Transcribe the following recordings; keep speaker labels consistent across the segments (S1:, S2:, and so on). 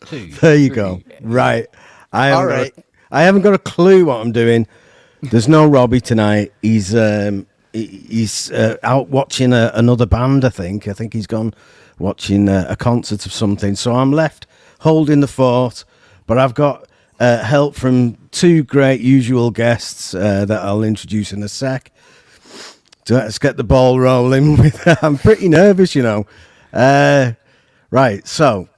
S1: 2,
S2: There you
S1: 3.
S2: go. Right. I
S3: All
S2: haven't got a clue what I'm doing. There's no Robbie tonight. He's out watching another band, I think. I think he's gone watching a concert of something. So I'm left holding the fort. But I've got help from two great usual guests that I'll introduce in a sec. So let's get the ball rolling. I'm pretty nervous, you know. Right, so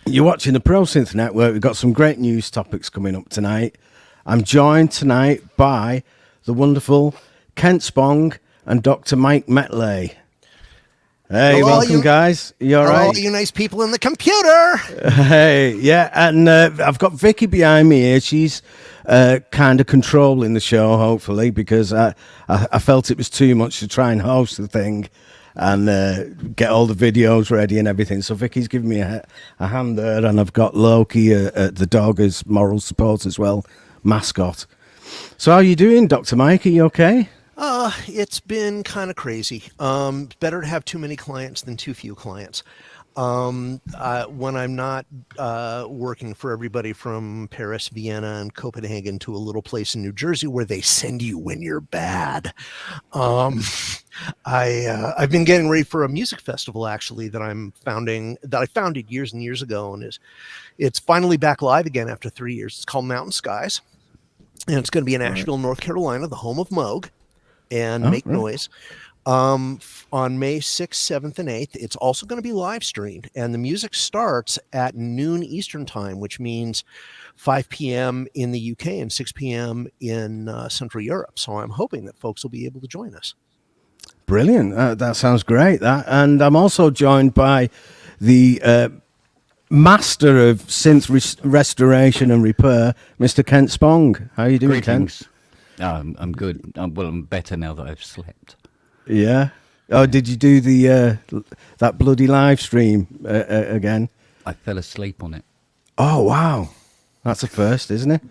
S2: you're watching the Pro Synth Network. We've got some great news topics coming up tonight. I'm joined tonight by the wonderful Kent Spong and Dr. Mike Metlay. Hey,
S3: hello,
S2: welcome, guys. You all right?
S3: Hello, you nice people in the computer.
S2: Hey, yeah, and I've got Vicky behind me here. She's kind of controlling the show, hopefully, because I felt it was too much to try and host the thing and get all the videos ready and everything. So Vicky's giving me a hand there, and I've got Loki, the dog, as moral support as well, mascot. So how are you doing, Dr. Mike? Are you okay?
S3: It's been kind of crazy. Better to have too many clients than too few clients. When I'm not working for everybody from Paris, Vienna, and Copenhagen to a little place in New Jersey where they send you when you're bad. I've been getting ready for a music festival actually that I founded years and years ago, and it's finally back live again after 3 years. It's called Mountain Skies, and it's going to be in Asheville, North Carolina, the home of Moog and Make Noise. On May 6th, 7th, and 8th. It's also going to be live streamed, and the music starts at noon Eastern time, which means 5 p.m. in the UK and 6 p.m. in Central Europe. So I'm hoping that folks will be able to join us.
S2: Brilliant. That sounds great. And I'm also joined by the master of synth restoration and repair, Mr. Kent Spong. How are you doing,
S1: Greetings.
S2: Kent?
S1: I'm good. I'm better now that I've slept.
S2: Yeah. Oh, did you do that bloody live stream again?
S1: I fell asleep on it.
S2: Oh, wow. That's a first, isn't it?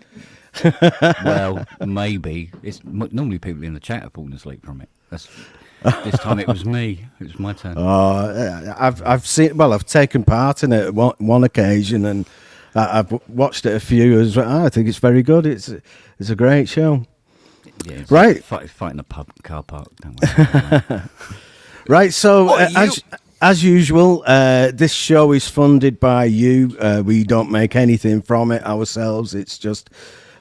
S1: Well, maybe. It's normally people in the chat are falling asleep from it. This time it was me. It was my turn.
S2: Oh, I've taken part in it at one occasion, and I've watched it a few as well. I think it's very good. It's a great show.
S1: Yeah, it's
S2: right.
S1: Fighting a car park. Don't worry.
S2: Right, so as usual, this show is funded by you. We don't make anything from it ourselves. It's just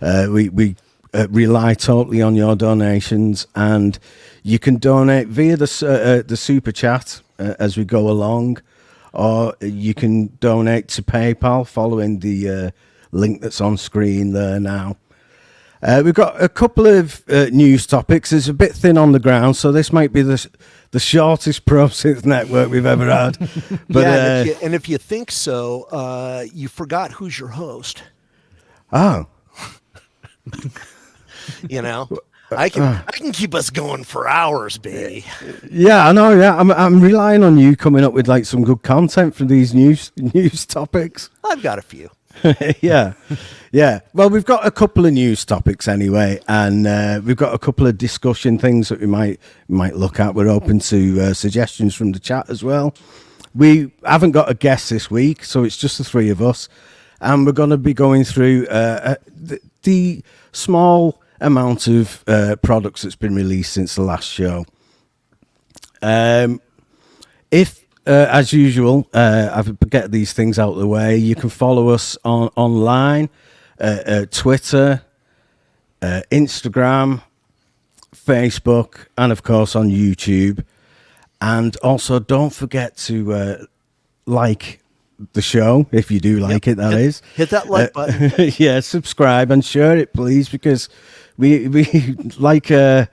S2: we rely totally on your donations, and you can donate via the super chat as we go along, or you can donate to PayPal following the link that's on screen there now. We've got a couple of news topics. It's a bit thin on the ground, so this might be the shortest Pro Synth network we've ever had. But,
S3: yeah, and if you think so, you forgot who's your host.
S2: Oh.
S3: You know, I can keep us going for hours, baby.
S2: Yeah, I know. Yeah, I'm relying on you coming up with like some good content for these news topics.
S3: I've got a few.
S2: Yeah. Well, we've got a couple of news topics anyway, and we've got a couple of discussion things that we might look at. We're open to suggestions from the chat as well. We haven't got a guest this week, so it's just the three of us, and we're going to be going through the small amount of products that's been released since the last show. As usual, I get these things out of the way. You can follow us online, Twitter, Instagram, Facebook, and of course on YouTube. And also, don't forget to like the show if you do like it. That is,
S3: hit that like button.
S2: Yeah, subscribe and share it, please, because we like to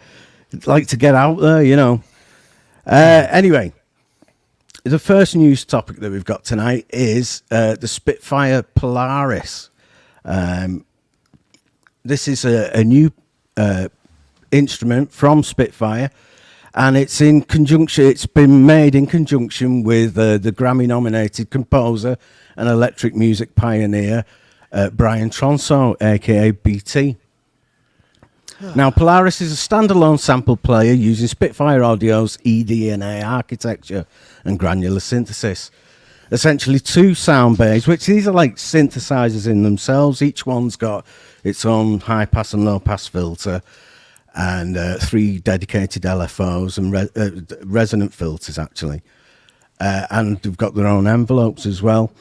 S2: get out there, you know. Anyway. The first news topic that we've got tonight is the Spitfire Polaris. This is a new instrument from Spitfire, and it's been made in conjunction with the Grammy-nominated composer and electric music pioneer Brian Tronso, aka BT. Now, Polaris is a standalone sample player using Spitfire Audio's eDNA architecture and granular synthesis. essentially 2 sound bays, which these are like synthesizers in themselves. Each one's got its own high pass and low pass filter, and 3 dedicated LFOs and resonant filters actually, and they've got their own envelopes as well.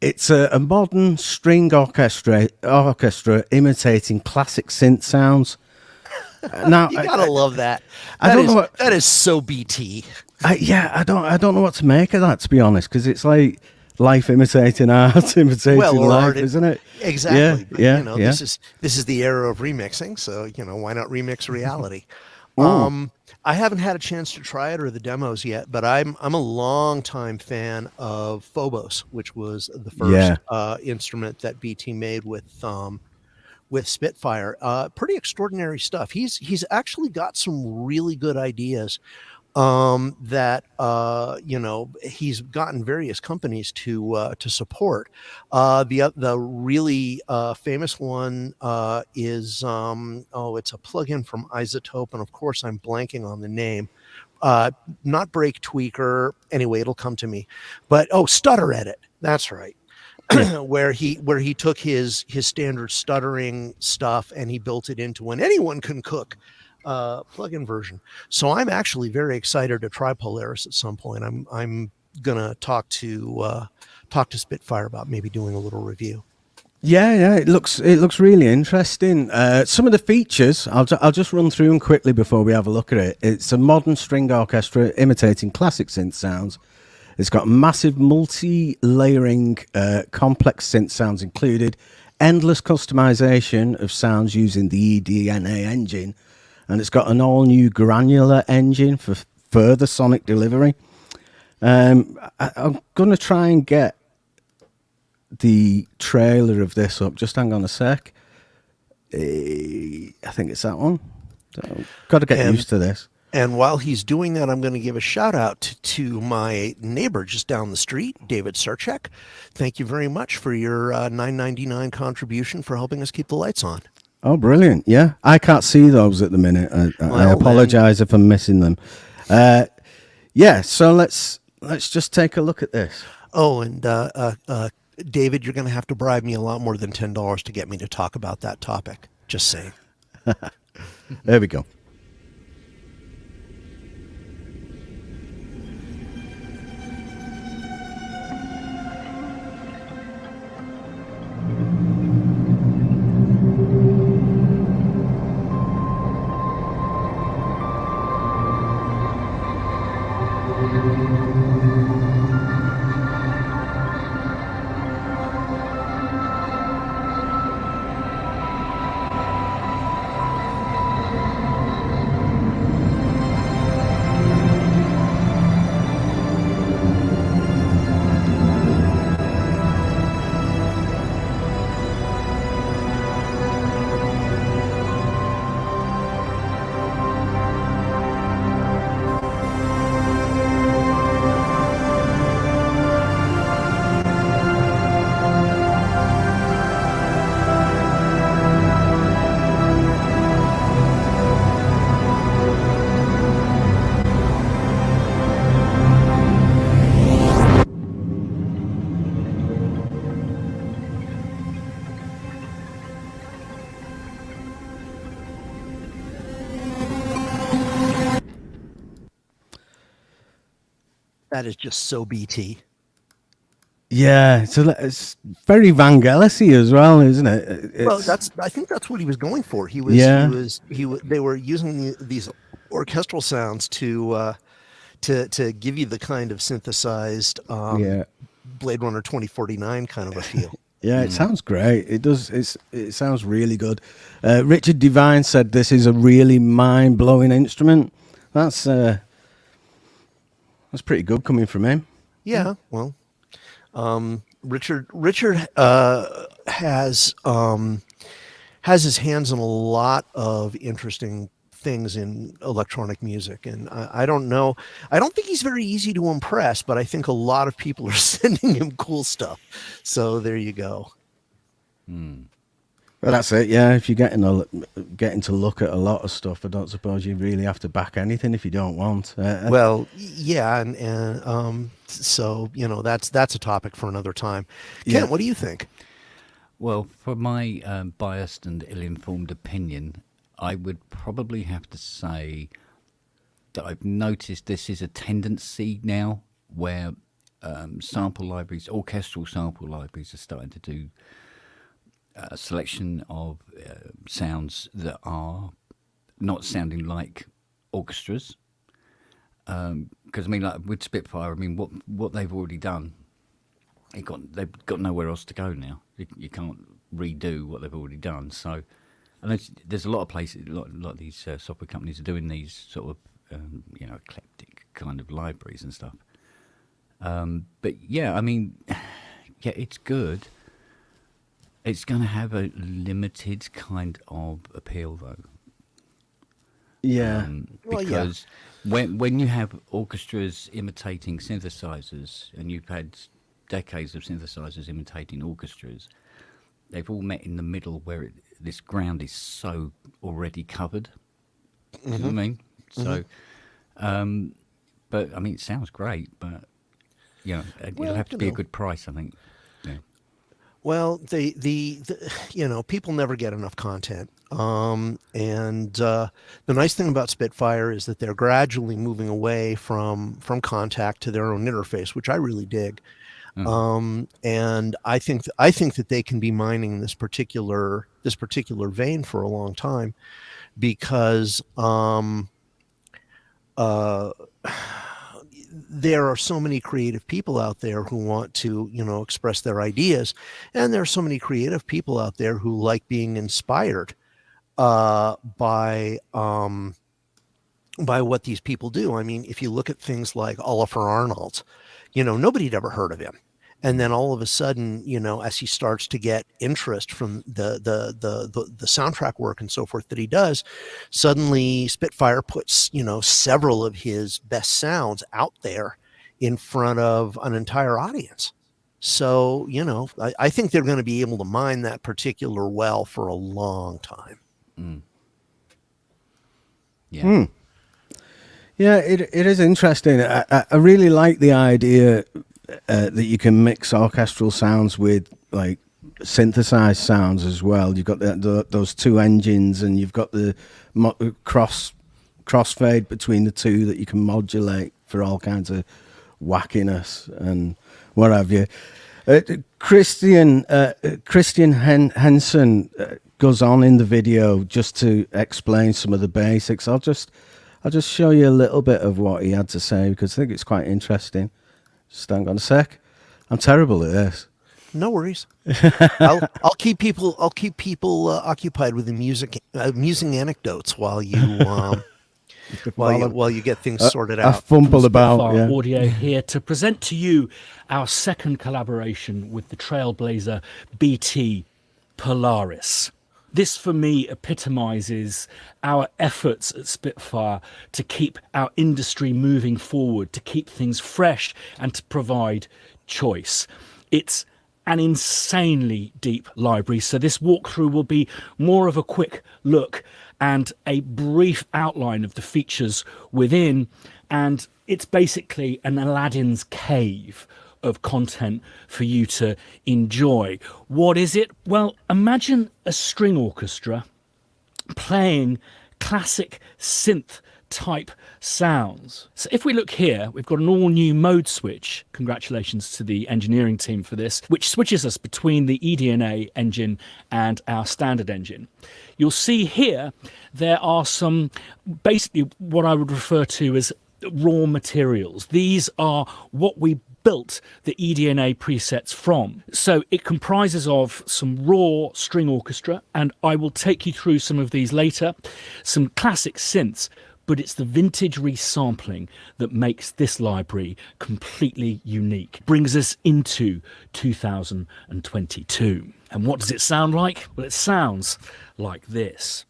S2: It's a modern string orchestra imitating classic synth sounds. Now
S3: You gotta love that.
S2: I don't know what,
S3: That is so BT.
S2: I don't know what to make of that, to be honest, because it's like life imitating art, imitating
S3: Or
S2: life,
S3: art,
S2: isn't it?
S3: Exactly. But,
S2: Yeah,
S3: you know,
S2: yeah.
S3: this is the era of remixing, so you know, why not remix reality? I haven't had a chance to try it or the demos yet, but I'm a longtime fan of Phobos, which was the first instrument that BT made with Spitfire. Pretty extraordinary stuff. He's actually got some really good ideas that you know, he's gotten various companies to support. The really famous one is it's a plugin from Isotope, and of course I'm blanking on the name. Not Break Tweaker. Anyway, it'll come to me. But Stutter Edit. That's right. where he took his standard stuttering stuff and he built it into an anyone can cook plugin version. So I'm actually very excited to try Polaris at some point. I'm gonna talk to Spitfire about maybe doing a little review.
S2: Yeah, it looks really interesting. Some of the features, I'll just run through them quickly before we have a look at it. It's a modern string orchestra imitating classic synth sounds. It's got massive multi-layering complex synth sounds included, endless customization of sounds using the eDNA engine, and it's got an all-new granular engine for further sonic delivery. I'm going to try and get the trailer of this up. Just hang on a sec. I think it's that one. So, got to get used to this.
S3: And while he's doing that, I'm going to give a shout out to my neighbor just down the street, David Serchek. Thank you very much for your $9.99 contribution for helping us keep the lights on.
S2: Oh, brilliant. Yeah, I can't see those at the minute. I apologize if I'm missing them. Yeah, so let's just take a look at this.
S3: Oh, and David, you're going to have to bribe me a lot more than $10 to get me to talk about that topic. Just saying.
S2: There we go.
S3: That is just so BT.
S2: Yeah, so it's very Vangelis-y as well, isn't it?
S3: Well, I think that's what he was going for. They were using these orchestral sounds to give you the kind of synthesized Blade Runner 2049 kind of a feel.
S2: Yeah, it sounds great. It does. It sounds really good. Richard Devine said this is a really mind-blowing instrument. That's pretty good coming from him.
S3: Yeah, well, Richard has his hands in a lot of interesting things in electronic music, and I don't know. I don't think he's very easy to impress, but I think a lot of people are sending him cool stuff. So there you go.
S2: Well, that's it. Yeah, if you're getting to look at a lot of stuff, I don't suppose you really have to back anything if you don't want.
S3: Well, yeah, and so that's a topic for another time. Kent, what do you think?
S1: Well, for my biased and ill-informed opinion, I would probably have to say that I've noticed this is a tendency now where sample libraries, orchestral sample libraries, are starting to do a selection of sounds that are not sounding like orchestras. Because I mean, like with Spitfire, I mean, what they've already done, they've got nowhere else to go now. You can't redo what they've already done. So, and there's a lot of places, a lot of these software companies are doing these sort of eclectic kind of libraries and stuff. But yeah, I mean, yeah, it's good. It's going to have a limited kind of appeal, though.
S2: Yeah.
S1: Because when you have orchestras imitating synthesizers, and you've had decades of synthesizers imitating orchestras, they've all met in the middle where this ground is so already covered. Mm-hmm. You know what I mean? Mm-hmm. So, but I mean, it sounds great, but it'll have to be a good price, I think. Yeah.
S3: Well, the people never get enough content. And the nice thing about Spitfire is that they're gradually moving away from Contact to their own interface, which I really dig. Mm. And I think that they can be mining this particular vein for a long time, because there are so many creative people out there who want to, express their ideas. And there are so many creative people out there who like being inspired by what these people do. I mean, if you look at things like Oliver Arnold, nobody'd ever heard of him. And then all of a sudden, as he starts to get interest from the soundtrack work and so forth that he does, suddenly Spitfire puts, several of his best sounds out there in front of an entire audience. So, I think they're going to be able to mine that particular well for a long time.
S1: Mm. Yeah.
S2: Mm. Yeah, it is interesting. I really like the idea that you can mix orchestral sounds with like synthesized sounds as well. You've got those two engines, and you've got the crossfade between the two that you can modulate for all kinds of wackiness and what have you. Christian Henson goes on in the video just to explain some of the basics. I'll just show you a little bit of what he had to say, because I think it's quite interesting. Just hang on a sec. I'm terrible at this.
S3: No worries. I'll keep people occupied with amusing anecdotes while you while you get things sorted out.
S2: I fumble about.
S4: Audio here to present to you our second collaboration with the trailblazer BT Polaris. This, for me, epitomizes our efforts at Spitfire to keep our industry moving forward, to keep things fresh, and to provide choice. It's an insanely deep library, so this walkthrough will be more of a quick look and a brief outline of the features within, and it's basically an Aladdin's cave of content for you to enjoy. What is it? Well, imagine a string orchestra playing classic synth type sounds. So if we look here, we've got an all new mode switch. Congratulations to the engineering team for this, which switches us between the eDNA engine and our standard engine. You'll see here there are some basically what I would refer to as raw materials. These are what we built the eDNA presets from. So it comprises of some raw string orchestra, and I will take you through some of these later, some classic synths, but it's the vintage resampling that makes this library completely unique. Brings us into 2022. And what does it sound like? Well, it sounds like this.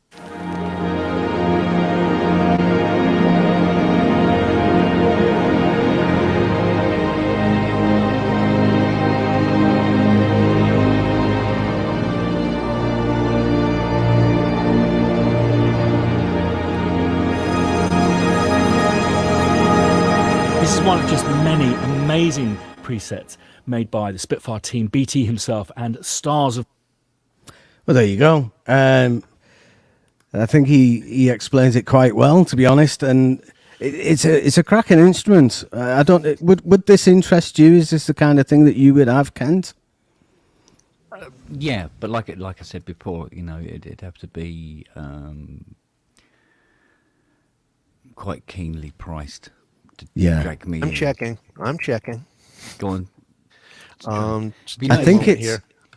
S4: one of just many amazing presets made by the Spitfire team, BT himself, and stars of...
S2: Well, there you go. I think he explains it quite well, to be honest, and it's a cracking instrument. I don't would this interest you? Is this the kind of thing that you would have, Kent?
S1: Yeah, but like I said before, it'd have to be quite keenly priced to drag me.
S3: I'm checking.
S1: Go on.
S2: I think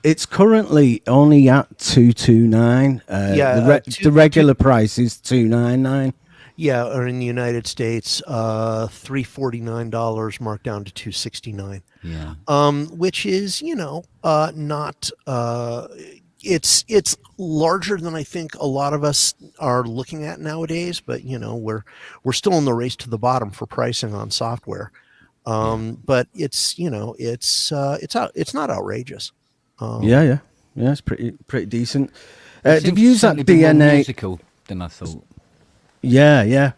S2: it's currently only at $229. The regular price is $299.
S3: Yeah, or in the United States, $349 marked down to $269.
S1: Yeah.
S3: Which is, not. It's larger than I think a lot of us are looking at nowadays. But we're still in the race to the bottom for pricing on software. But it's it's not outrageous.
S2: Yeah, it's pretty decent.
S1: Did
S2: you use that DNA?
S1: More musical than I thought.
S2: Yeah.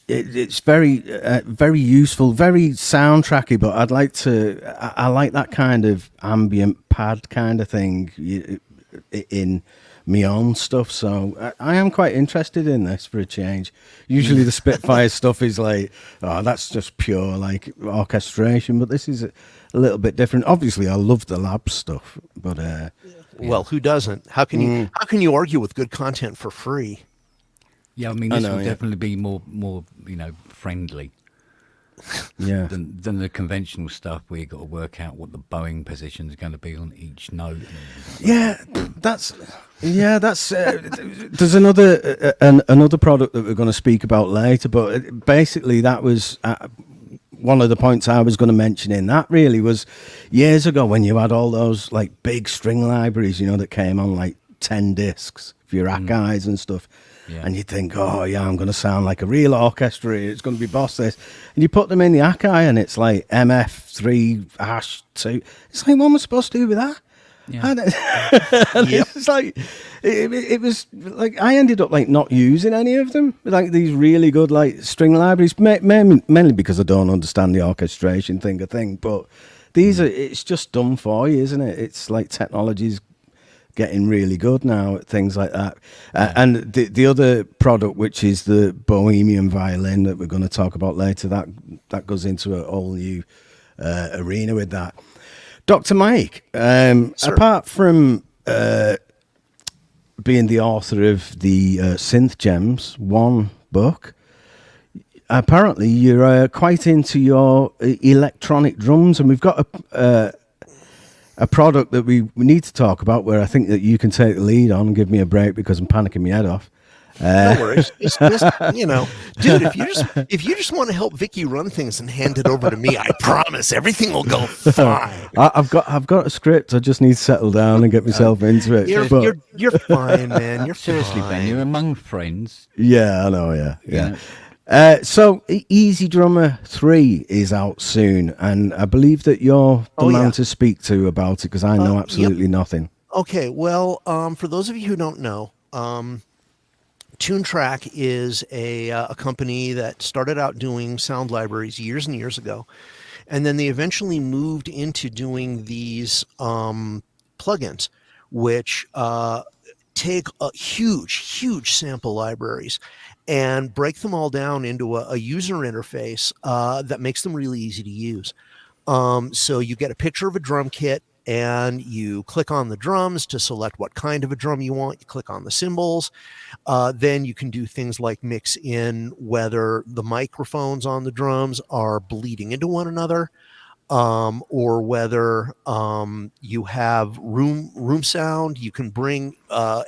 S2: It's very very useful, very soundtracky. But I like that kind of ambient pad kind of thing in my own stuff. So I am quite interested in this for a change. Usually the Spitfire stuff is like, oh, that's just pure like orchestration, but this is a little bit different. Obviously, I love the lab stuff, but
S3: well, who doesn't? How can you argue with good content for free?
S1: Yeah, I mean, this will definitely be more friendly.
S2: Yeah.
S1: Than the conventional stuff where you got to work out what the bowing position is going to be on each note.
S2: That's there's another product that we're going to speak about later, but basically that was one of the points I was going to mention in that really was years ago when you had all those like big string libraries, that came on like 10 discs for your AKAIs and stuff. Yeah. And you think, oh yeah, I'm going to sound like a real orchestra. It's going to be boss this, and you put them in the AKAI, and it's like MF3#2. It's like, what am I supposed to do with that? Yeah. And it's like it was like I ended up like not using any of them. Like these really good like string libraries, mainly because I don't understand the orchestration thing. But these are it's just done for you, isn't it? It's like technology's getting really good now at things like that. And the other product, which is the Bohemian violin that we're going to talk about later, that goes into a whole new arena with that. Dr. Mike, apart from being the author of the Synth Gems, one book, apparently you're quite into your electronic drums, and we've got a product that we need to talk about where I think that you can take the lead on and give me a break because I'm panicking my head off.
S3: No worries. It's just, dude, if you just want to help Vicky run things and hand it over to me, I promise everything will go fine.
S2: I've got a script. I just need to settle down and get myself into it.
S3: You're fine, man. You're
S1: seriously,
S3: fine.
S1: Ben. You're among friends.
S2: Yeah, I know. Yeah. So EZ Drummer 3 is out soon, and I believe that you're the man to speak to about it because I know absolutely nothing.
S3: Okay, well, for those of you who don't know, Toontrack is a company that started out doing sound libraries years and years ago, and then they eventually moved into doing these plugins, which take huge sample libraries and break them all down into a user interface that makes them really easy to use. So you get a picture of a drum kit and you click on the drums to select what kind of a drum you want. You click on the cymbals. Then you can do things like mix in whether the microphones on the drums are bleeding into one another, or whether you have room sound. You can bring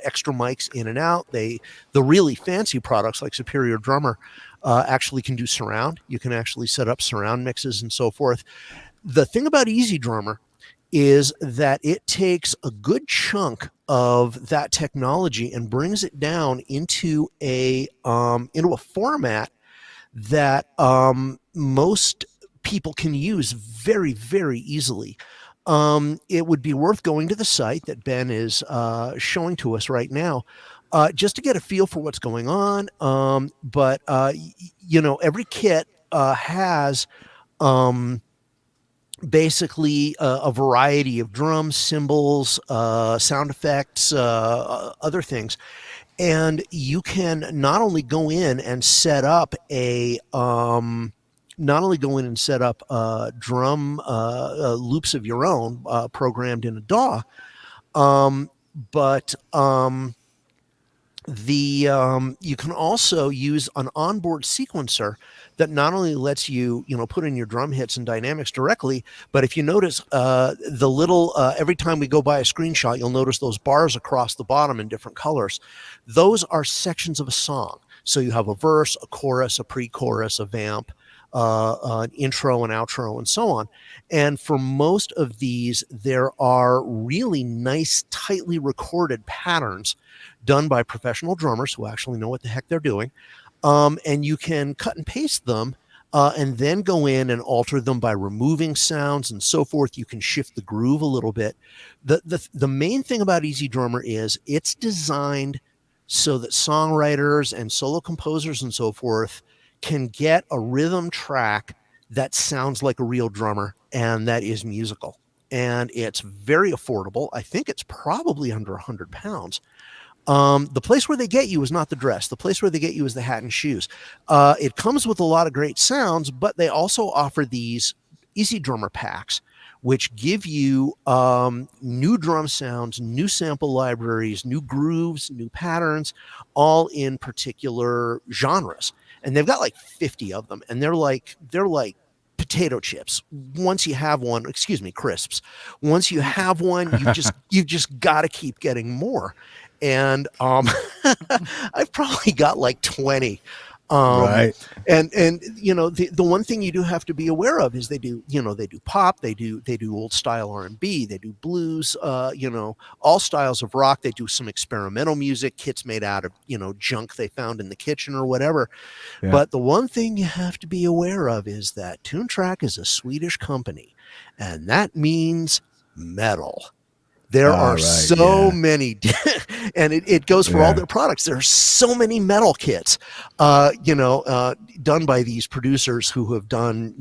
S3: extra mics in and out. The really fancy products like Superior Drummer actually can do surround. You can actually set up surround mixes and so forth. The thing about EZ Drummer is that it takes a good chunk of that technology and brings it down into a format that most people can use very, very easily. It would be worth going to the site that Ben is showing to us right now, just to get a feel for what's going on. But every kit has basically a variety of drums, cymbals, sound effects, other things. And you can not only go in and set up drum loops of your own programmed in a DAW, but you can also use an onboard sequencer that not only lets you put in your drum hits and dynamics directly, but if you notice the little every time we go by a screenshot, you'll notice those bars across the bottom in different colors. Those are sections of a song. So you have a verse, a chorus, a pre-chorus, a vamp, an intro and outro, and so on. And for most of these, there are really nice, tightly recorded patterns done by professional drummers who actually know what the heck they're doing. And you can cut and paste them and then go in and alter them by removing sounds and so forth. You can shift the groove a little bit. The main thing about EZ Drummer is it's designed so that songwriters and solo composers and so forth can get a rhythm track that sounds like a real drummer and that is musical. And it's very affordable. I think it's probably under 100 pounds. The place where they get you is not the dress. The place where they get you is the hat and shoes. It comes with a lot of great sounds, but they also offer these EZ Drummer packs, which give you new drum sounds, new sample libraries, new grooves, new patterns, all in particular genres. And they've got like 50 of them, and they're like potato chips. Once you have one, crisps. Once you have one, you've just got to keep getting more. And I've probably got like 20. Right. And the one thing you do have to be aware of is they do pop, they do old style R&B, they do blues, all styles of rock. They do some experimental music, kits made out of junk they found in the kitchen or whatever. Yeah. But the one thing you have to be aware of is that Toontrack is a Swedish company, and that means metal. There are so many, and it goes for all their products. There are so many metal kits, done by these producers who have done,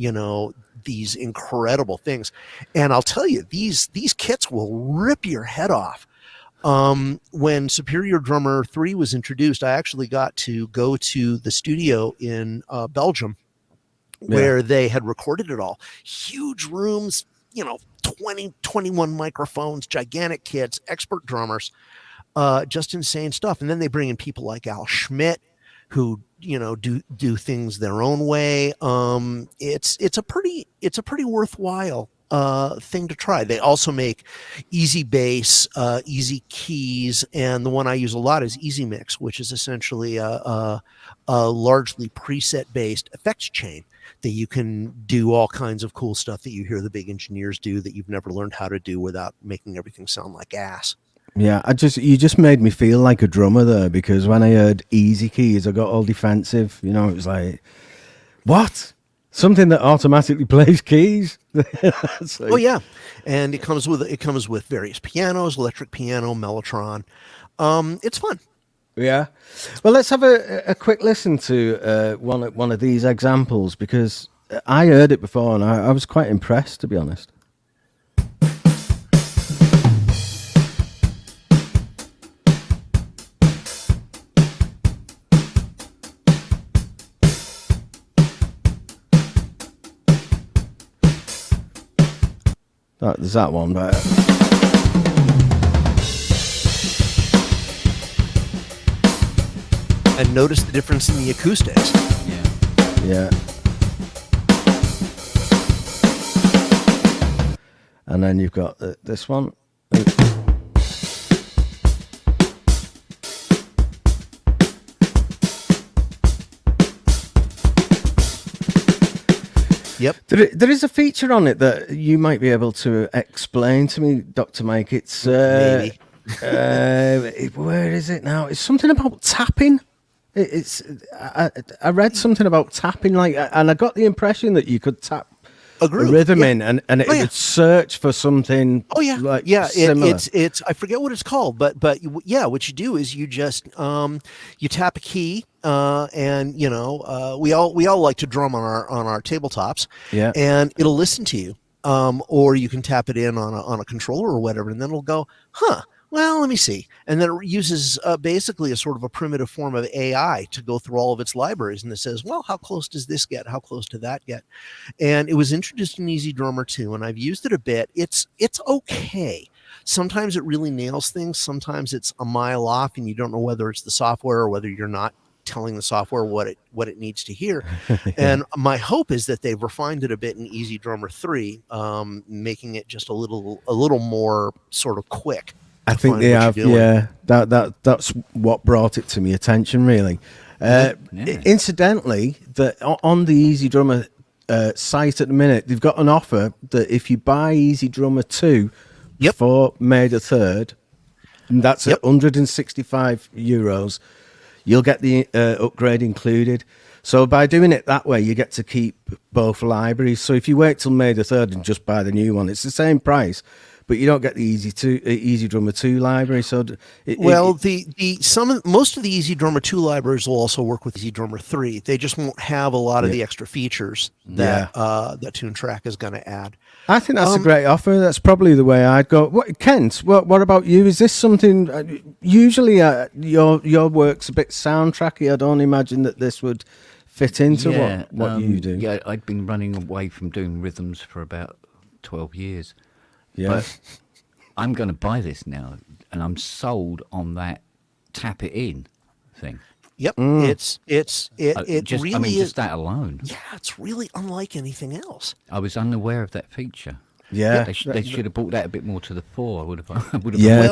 S3: these incredible things. And I'll tell you, these kits will rip your head off. When Superior Drummer 3 was introduced, I actually got to go to the studio in Belgium where they had recorded it all. Huge rooms, 21 microphones, gigantic kits, expert drummers, just insane stuff. And then they bring in people like Al Schmidt who, do things their own way. It's a pretty worthwhile thing to try. They also make Easy Bass, Easy Keys, and the one I use a lot is Easy Mix, which is essentially a largely preset-based effects chain that you can do all kinds of cool stuff that you hear the big engineers do that you've never learned how to do without making everything sound like ass.
S2: Yeah, you just made me feel like a drummer there, because when I heard Easy Keys, I got all defensive. It was like, what? Something that automatically plays keys?
S3: Oh yeah, and it comes with various pianos, electric piano, Mellotron. It's fun.
S2: Yeah. Well, let's have a quick listen to one of these examples, because I heard it before and I was quite impressed, to be honest. There's that one, but
S3: and notice the difference in the acoustics.
S2: Yeah. And then you've got this one.
S3: Yep.
S2: There is a feature on it that you might be able to explain to me, Dr. Mike. It's
S3: maybe.
S2: Where is it now? It's something about tapping. I read something about tapping, and I got the impression that you could tap a rhythm in, and it would search for something.
S3: Oh yeah,
S2: like
S3: similar.
S2: It's
S3: I forget what it's called, but yeah, what you do is you just you tap a key, and we all like to drum on our tabletops, and it'll listen to you, or you can tap it in on a controller or whatever, and then it'll go, well, let me see. And then it uses basically a sort of a primitive form of AI to go through all of its libraries. And it says, well, how close does this get? How close to that get? And it was introduced in EZ Drummer 2, and I've used it a bit. It's okay. Sometimes it really nails things. Sometimes it's a mile off, and you don't know whether it's the software or whether you're not telling the software what it needs to hear. And my hope is that they've refined it a bit in EZ Drummer 3, making it just a little more sort of quick.
S2: I think they have, that's what brought it to my attention, really. Incidentally, on the EZ Drummer site at the minute, they've got an offer that if you buy EZ Drummer 2 for May the 3rd, and that's at €165, you'll get the upgrade included. So by doing it that way, you get to keep both libraries. So if you wait till May the 3rd and just buy the new one, it's the same price, but you don't get the EZ Drummer 2 library. So most of the EZ Drummer 2 libraries will also work with EZ Drummer 3. They just won't have a lot of the extra features that that Toontrack is going to add. I think that's a great offer. That's probably the way I'd go. Kent, what about you? Is this something usually your work's a bit soundtracky? I don't imagine that this would fit into what you do.
S1: Yeah, I'd been running away from doing rhythms for about 12 years.
S2: Yeah.
S1: But I'm going to buy this now, and I'm sold on that tap it in thing.
S3: Yep, it really is.
S1: Just that alone.
S3: Yeah, it's really unlike anything else.
S1: I was unaware of that feature.
S2: Yeah,
S1: they should have brought that a bit more to the fore. I would have.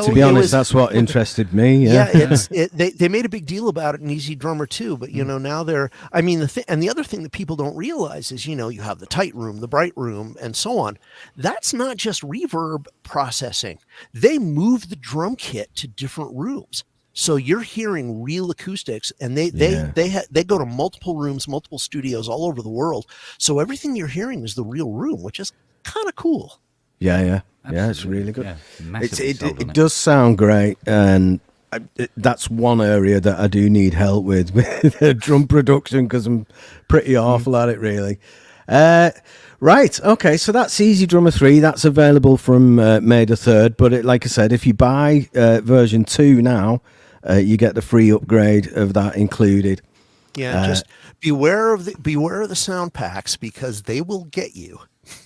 S2: To be honest, that's what interested me.
S3: They made a big deal about it in EZ Drummer 2, but now they're. I mean, the other thing that people don't realize is you have the tight room, the bright room, and so on. That's not just reverb processing. They move the drum kit to different rooms. So you're hearing real acoustics, and they go to multiple rooms, multiple studios all over the world. So everything you're hearing is the real room, which is kind of cool.
S2: Yeah, it's really good.
S1: Yeah,
S2: it does sound great, and that's one area that I do need help with drum production, because I'm pretty awful at it, really. Right, okay, so that's EZ Drummer 3. That's available from May the 3rd, but like I said, if you buy version 2 now, you get the free upgrade of that included.
S3: Yeah, just beware of the sound packs, because they will get you.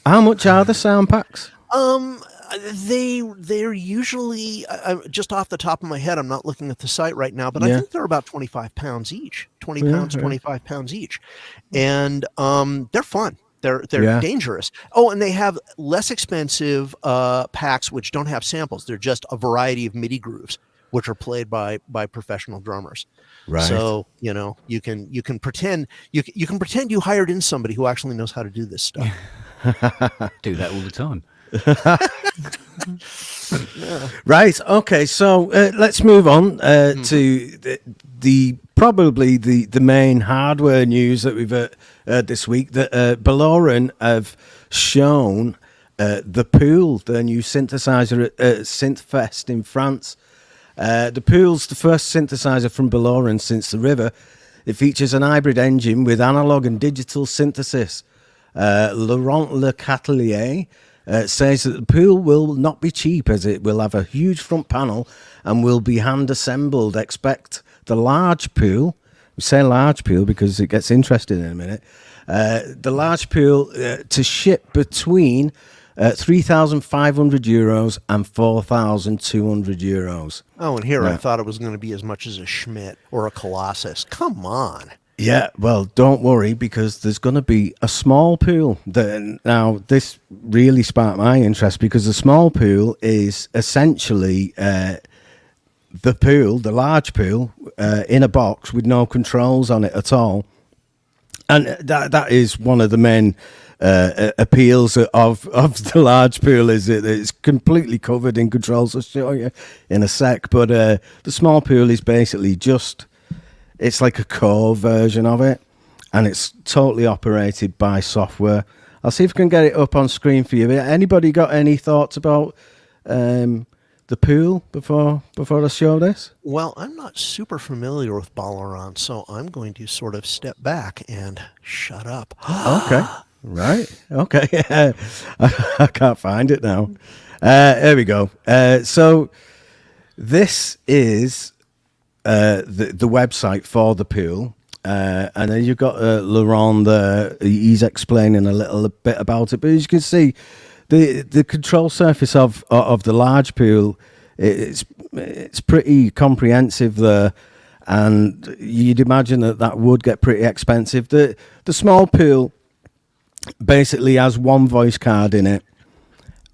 S2: How much are the sound packs?
S3: They're usually just off the top of my head. I'm not looking at the site right now, but I think they're about £25 each. £25 each, and they're fun. They're dangerous. Oh, and they have less expensive packs which don't have samples. They're just a variety of MIDI grooves, which are played by professional drummers.
S2: Right.
S3: So you can pretend you hired in somebody who actually knows how to do this stuff.
S1: Do that all the time.
S2: Right. Okay. So let's move on to the probably the main hardware news that we've heard this week. That Baloran have shown the Pool, their new synthesizer at Synthfest in France. The Pool's the first synthesizer from Baloran since the River. It features an hybrid engine with analog and digital synthesis. Laurent Lecatelier says that the Pool will not be cheap, as it will have a huge front panel and will be hand assembled. Expect the large Pool. We say large Pool because it gets interesting in a minute. The large Pool to ship between €3,500 and €4,200.
S3: Oh, and here I thought it was going to be as much as a Schmidt or a Colossus. Come on.
S2: Yeah, well, don't worry, because there's going to be a small Pool. Now, this really sparked my interest, because the small Pool is essentially the Pool, the large Pool, in a box with no controls on it at all. And that is one of the main appeals of the large Pool, is that it's completely covered in controls. I'll show you in a sec. But the small Pool is basically it's like a core version of it, and it's totally operated by software. I'll see if I can get it up on screen for you. Anybody got any thoughts about the Pool before I show this?
S3: Well, I'm not super familiar with Baloran, so I'm going to sort of step back and shut up.
S2: Okay. Right. Okay. I can't find it now. There we go. So this is the website for the Pool. And then you've got Laurent there. He's explaining a little bit about it. But as you can see, the control surface of the large Pool, it's pretty comprehensive there. And you'd imagine that would get pretty expensive. The small Pool basically has one voice card in it.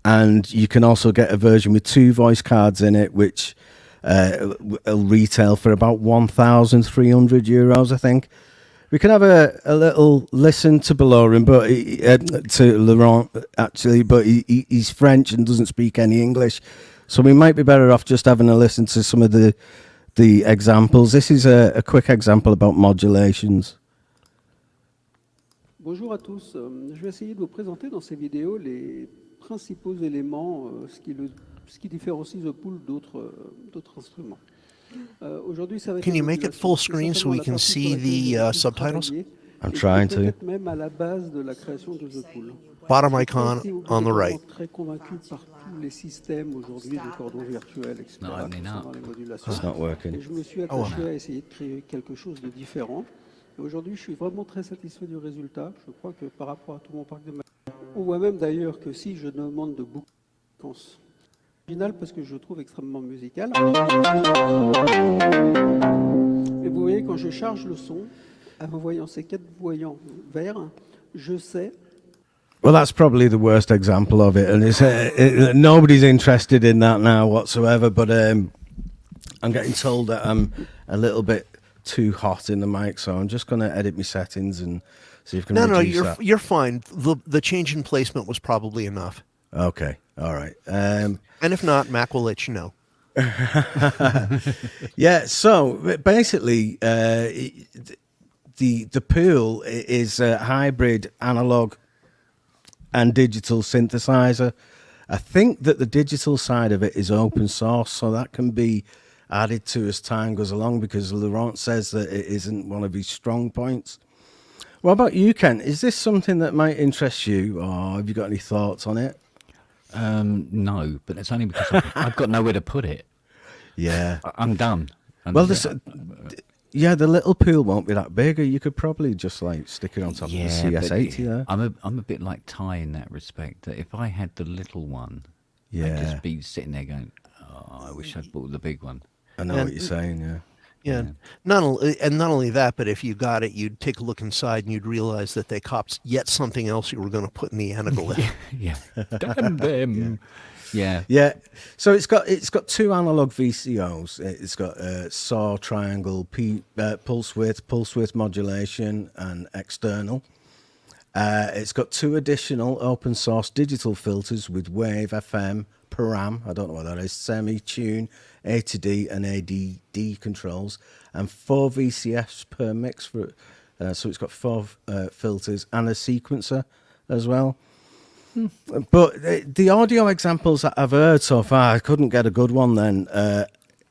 S2: And you can also get a version with 2 voice cards in it, which will retail for about €1,300, I think. We can have a little listen to Baloran, but to Laurent actually, but he's French and doesn't speak any English, so we might be better off just having a listen to some of the examples. This is a quick example about modulations.
S5: Bonjour à tous. Je vais essayer de vous présenter dans ces vidéos les principaux éléments, ce qui différencie The Pool d'autres instruments. Aujourd'hui, ça va être
S3: Can you make it full screen so we can see the subtitles?
S2: I'm trying to.
S5: Même à la base de la création de The Pool.
S3: Bottom icon on the right.
S5: Très convaincu par tous les systèmes aujourd'hui de cordons virtuels, etc.
S1: No, I mean,
S5: dans les modulations.
S2: It's not working.
S5: Et je me suis attaché à essayer de créer quelque chose de différent. Et aujourd'hui, je suis vraiment très satisfait du résultat. Je crois que par rapport à tout mon parc de matériel, on voit même d'ailleurs que si je demande de beaucoup de fréquences originales, parce que je trouve extrêmement musical. Et vous voyez, quand je charge le son, en voyant ces 4 voyants verts, je sais.
S2: Well, that's probably the worst example of it, and nobody's interested in that now whatsoever. But I'm getting told that I'm a little bit too hot in the mic, so I'm just going to edit my settings and see if I can reduce that.
S3: You're fine. The change in placement was probably enough.
S2: Okay, all right.
S3: And if not, Mac will let you know.
S2: Yeah, so basically, the Pool is a hybrid analog and digital synthesizer. I think that the digital side of it is open source, so that can be added to as time goes along, because Laurent says that it isn't one of his strong points. What about you, Ken? Is this something that might interest you, or have you got any thoughts on it?
S1: No, but it's only because I've got nowhere to put it.
S2: Yeah.
S1: I'm done. And
S2: Well, yeah, the little Pool won't be that big. You could probably just like stick it on top of the CS80 there.
S1: I'm a bit like Ty in that respect. That if I had the little one, I'd just be sitting there going, "Oh, I wish I'd bought the big one."
S2: I know what you're saying. Yeah.
S3: Yeah. Not only that, but if you got it, you'd take a look inside and you'd realize that they copped yet something else you were going to put in the Anagle.
S1: Yeah. Damn them. Yeah.
S2: Yeah. So it's got 2 analog VCOs. It's got saw, triangle, pulse width modulation, and external. It's got 2 additional open source digital filters with wave, FM, param, I don't know what that is, semi-tune, A to D and ADD controls, and 4 VCFs per mix. So it's got 4 filters and a sequencer as well. But the audio examples that I've heard so far, I couldn't get a good one then.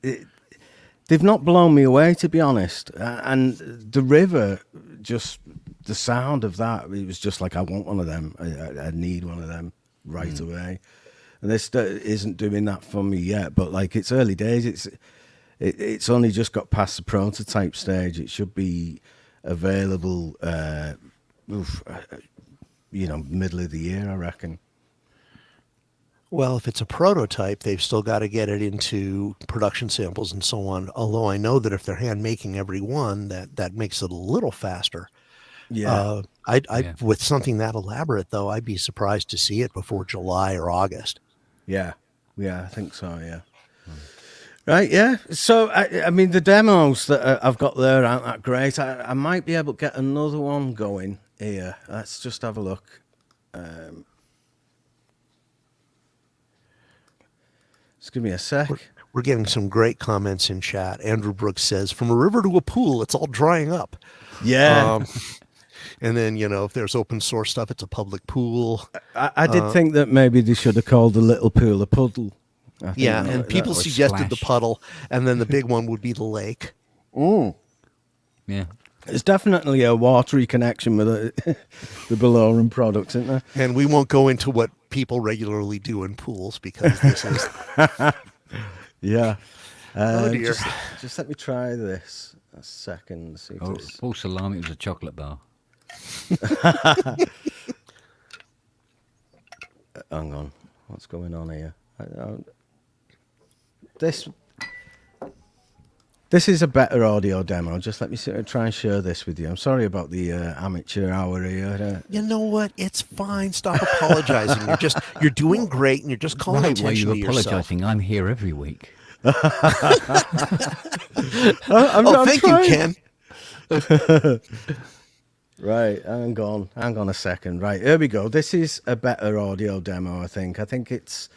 S2: They've not blown me away, to be honest. And the River, just the sound of that, it was just like, I want one of them. I need one of them right away. And this isn't doing that for me yet, but like, it's early days. It's only just got past the prototype stage. It should be available, middle of the year, I reckon.
S3: Well, if it's a prototype, they've still got to get it into production samples and so on. Although I know that if they're hand making every one, that makes it a little faster.
S2: Yeah.
S3: With something that elaborate, though, I'd be surprised to see it before July or August.
S2: Yeah, I think so, yeah. Right, yeah. So, I mean, the demos that I've got there aren't that great. I might be able to get another one going here. Let's just have a look. Just give me a sec.
S3: We're getting some great comments in chat. Andrew Brooks says, from a river to a pool, it's all drying up.
S2: Yeah.
S3: And then, if there's open source stuff, it's a public pool.
S2: I did think that maybe they should have called the little pool a puddle.
S3: Yeah, and people
S1: or
S3: suggested the
S1: splash.
S3: puddle, and then the big one would be the lake.
S1: Yeah.
S2: There's definitely a watery connection with the Baloran products, isn't there?
S3: And we won't go into what people regularly do in pools because this is...
S2: Yeah.
S3: Oh, dear.
S2: Just let me try this a second. See if
S1: Oh,
S2: it's-
S1: false alarm, it was a chocolate bar.
S2: Hang on. What's going on here? This is a better audio demo. Just let me try and share this with you. I'm sorry about the amateur hour here.
S3: You know what? It's fine. Stop apologizing. You're doing great, and you're just calling
S1: Right, why are
S3: attention
S1: you
S3: to yourself.
S1: apologising? I'm here every week.
S2: I'm
S3: Thank
S2: trying.
S3: you, Ken.
S2: Right, hang on a second. Right, here we go. This is a better audio demo, I think. I think it's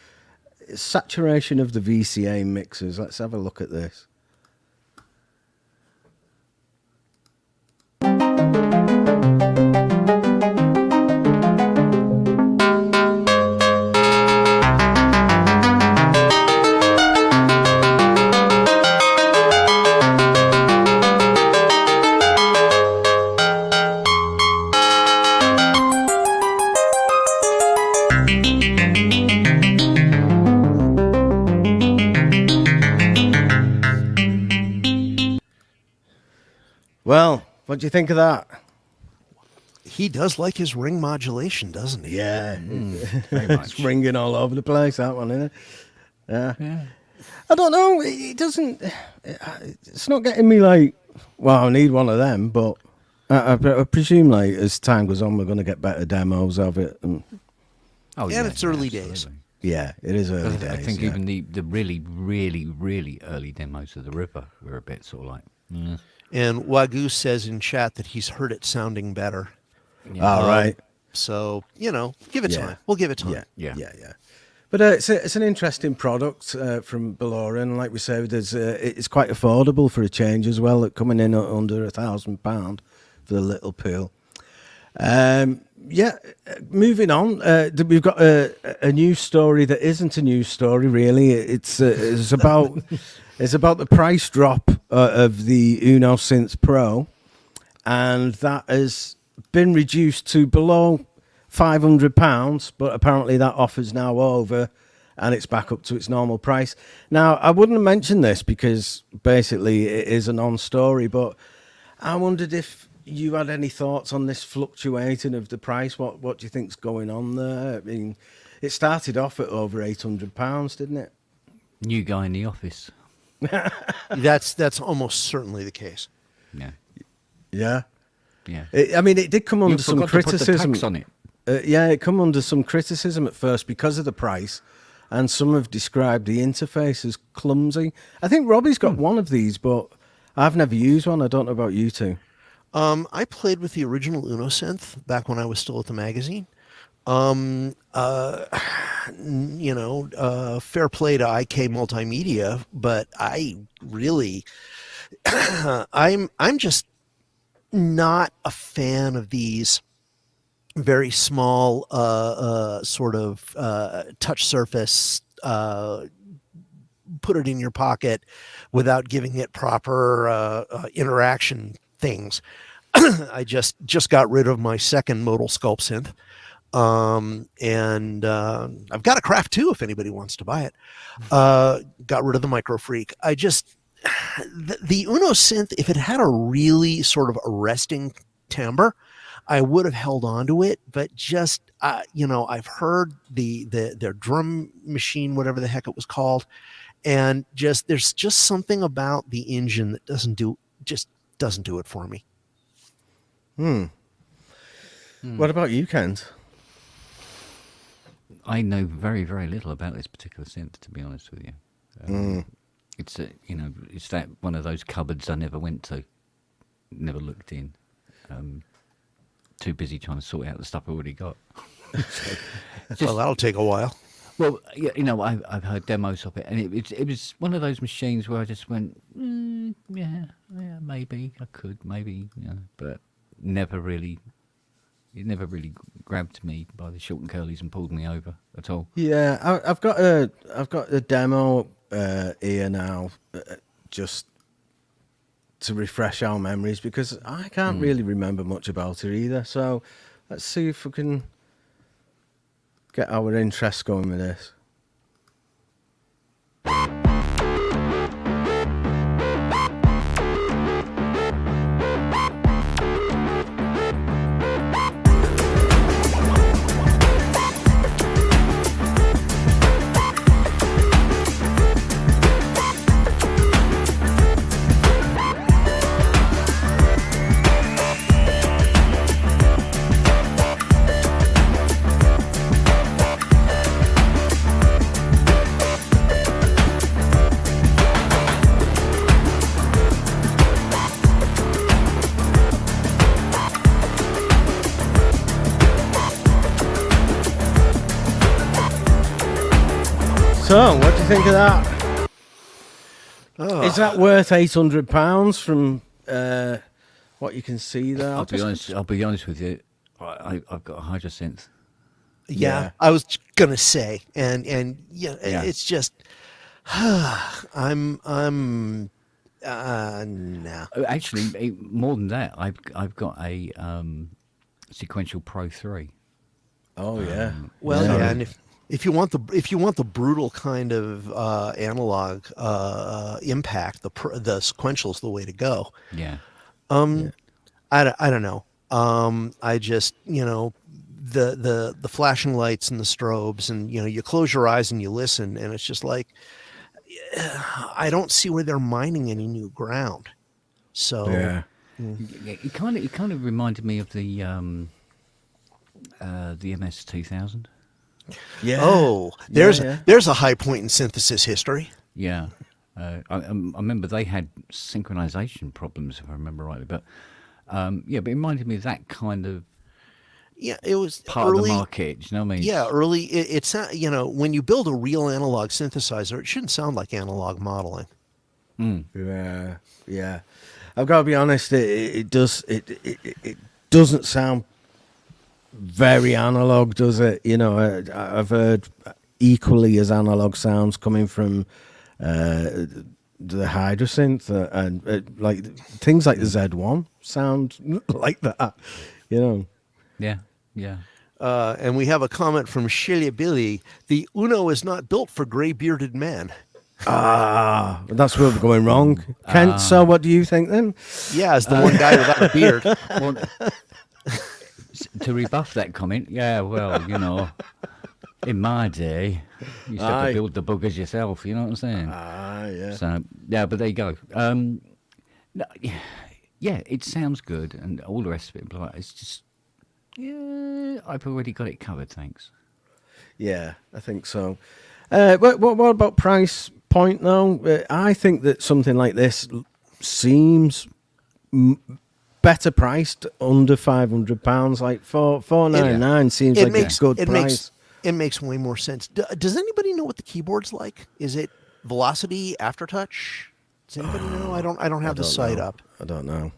S2: saturation of the VCA mixers. Let's have a look at this. Well, what do you think of that?
S3: He does like his ring modulation, doesn't he?
S2: Yeah,
S1: Very
S2: it's
S1: much.
S2: ringing all over the place, that one, isn't it? Yeah.
S1: Yeah.
S2: I don't know. It doesn't. It's not getting me like. Well, I need one of them, but I presume like as time goes on, we're going to get better demos of it. And
S1: Oh,
S3: And it's early days.
S1: absolutely.
S2: yeah, it is early days.
S1: I think
S2: yeah.
S1: even the really, really, really early demos of the river were a bit sort of like,
S3: And Wagyu says in chat that he's heard it sounding better.
S2: All right.
S3: So, give it
S2: Yeah.
S3: time. We'll give it time.
S2: Yeah.
S1: Yeah.
S2: But it's an interesting product from Baloran. Like we say, it's quite affordable for a change as well. Coming in at under £1,000 for the little pool. Moving on. We've got a news story that isn't a news story really. It's about the price drop of the Uno Synth Pro, and that has been reduced to below £500, but apparently that offer's now over and it's back up to its normal price. Now, I wouldn't mention this because basically it is a non-story, but I wondered if you had any thoughts on this fluctuating of the price. What do you think's going on there? I mean, it started off at over £800, didn't it?
S1: New guy in the office.
S3: That's almost certainly the case.
S1: Yeah.
S2: Yeah.
S1: Yeah.
S2: It did come under some
S1: forgot to put the
S2: criticism.
S1: tax on it.
S2: It come under some criticism at first because of the price, and some have described the interface as clumsy. I think Robbie's got one of these, but I've never used one. I don't know about you two.
S3: I played with the original Uno synth back when I was still at the magazine. Fair play to AKAI Multimedia, but I really, I'm just not a fan of these very small sort of touch surface, put it in your pocket without giving it proper interaction things. I just got rid of my second modal sculpt synth. And I've got a Craft 2 if anybody wants to buy it. Got rid of the Micro Freak. The Uno synth, if it had a really sort of arresting timbre, I would have held on to it, but just, I've heard their drum machine, whatever the heck it was called. And there's just something about the engine that doesn't do it for me.
S2: What about you, Kent?
S1: I know very, very little about this particular synth, to be honest with you. It's it's that one of those cupboards I never went to, never looked in. Too busy trying to sort out the stuff I already got.
S3: Well, that'll take a while.
S1: Well, yeah, I've heard demos of it, and it was one of those machines where I just went, yeah, maybe I could, maybe, but never really grabbed me by the short and curlies and pulled me over at all.
S2: Yeah, I've got a demo here now, just to refresh our memories, because I can't really remember much about it either. So let's see if we can get our interest going with this. So, what do you think of that? Is that worth £800 from what you can see there?
S1: I'll be honest with you. I've got a Hydrosynth.
S3: Yeah, I was gonna say, and yeah, it's just, I'm no.
S1: Actually, more than that, I've got a Sequential Pro 3.
S2: Oh yeah.
S3: Well, yeah, and if you want the brutal kind of analog impact, the sequential's the way to go.
S1: Yeah.
S3: I don't know. I just, the flashing lights and the strobes, and you close your eyes and you listen, and it's just like, I don't see where they're mining any new ground. So
S2: Yeah.
S1: It kind of reminded me of the MS 2000.
S2: Yeah.
S3: Oh, there's a high point in synthesis history.
S1: Yeah. I remember they had synchronization problems, if I remember rightly, but but it reminded me of that kind of
S3: It was
S1: part
S3: early,
S1: of the market. Do you know what I mean?
S3: Yeah, early. It's when you build a real analog synthesizer, it shouldn't sound like analog modeling.
S2: Yeah. Yeah. I've got to be honest. It doesn't sound very analog, does it? I've heard equally as analog sounds coming from the Hydrosynth, and like things like the Z1 sound like that.
S1: Yeah.
S3: And we have a comment from Shelia Billy. The Uno is not built for gray bearded men.
S2: That's where we're going wrong. Kent, so what do you think then?
S3: Yeah, as the one guy without a beard.
S1: Well, to rebuff that comment, in my day, you used to have to build the buggers yourself. You know what I'm saying?
S2: Yeah.
S1: So but there you go. It sounds good, and all the rest of it. But it's just, I've already got it covered. Thanks.
S2: Yeah, I think so. What about price point though? I think that something like this seems better priced, under £500. Like $499 seems like a good price.
S3: It makes way more sense. Does anybody know what the keyboard's like? Is it Velocity, Aftertouch? Does anybody know? I don't have the site up.
S2: I don't know.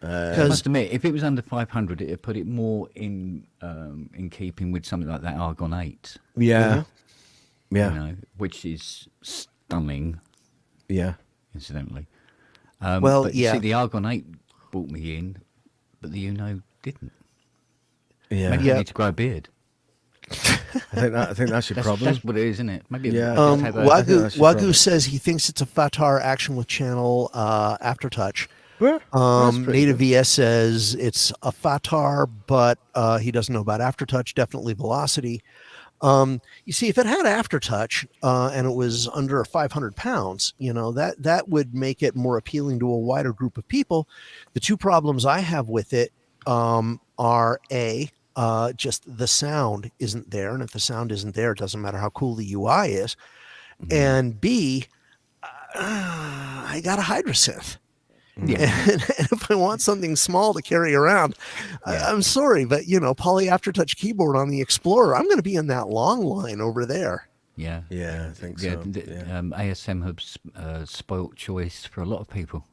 S1: I must admit, if it was under 500, it'd put it more in keeping with something like that Argon 8.
S2: Yeah. Yeah.
S1: Which is stunning.
S2: Yeah.
S1: Incidentally.
S3: But
S1: see, the Argon 8 brought me in, but the Uno didn't.
S2: Yeah.
S1: Maybe I need to grow a beard.
S2: I think that's your problem.
S1: That's what it is, isn't it? Maybe.
S2: Yeah.
S3: Wagyu says he thinks it's a Fatar action with channel Aftertouch. Native VS says it's a Fatar, but he doesn't know about Aftertouch. Definitely Velocity. You see, if it had Aftertouch and it was under 500 pounds, that would make it more appealing to a wider group of people. The two problems I have with it are just the sound isn't there, and if the sound isn't there, it doesn't matter how cool the UI is. Mm-hmm. And B, I got a Hydrosynth. Yeah. And if I want something small to carry around, I'm sorry, but Poly Aftertouch keyboard on the Explorer, I'm going to be in that long line over there.
S2: Yeah, I think so.
S1: ASM have spoilt choice for a lot of people.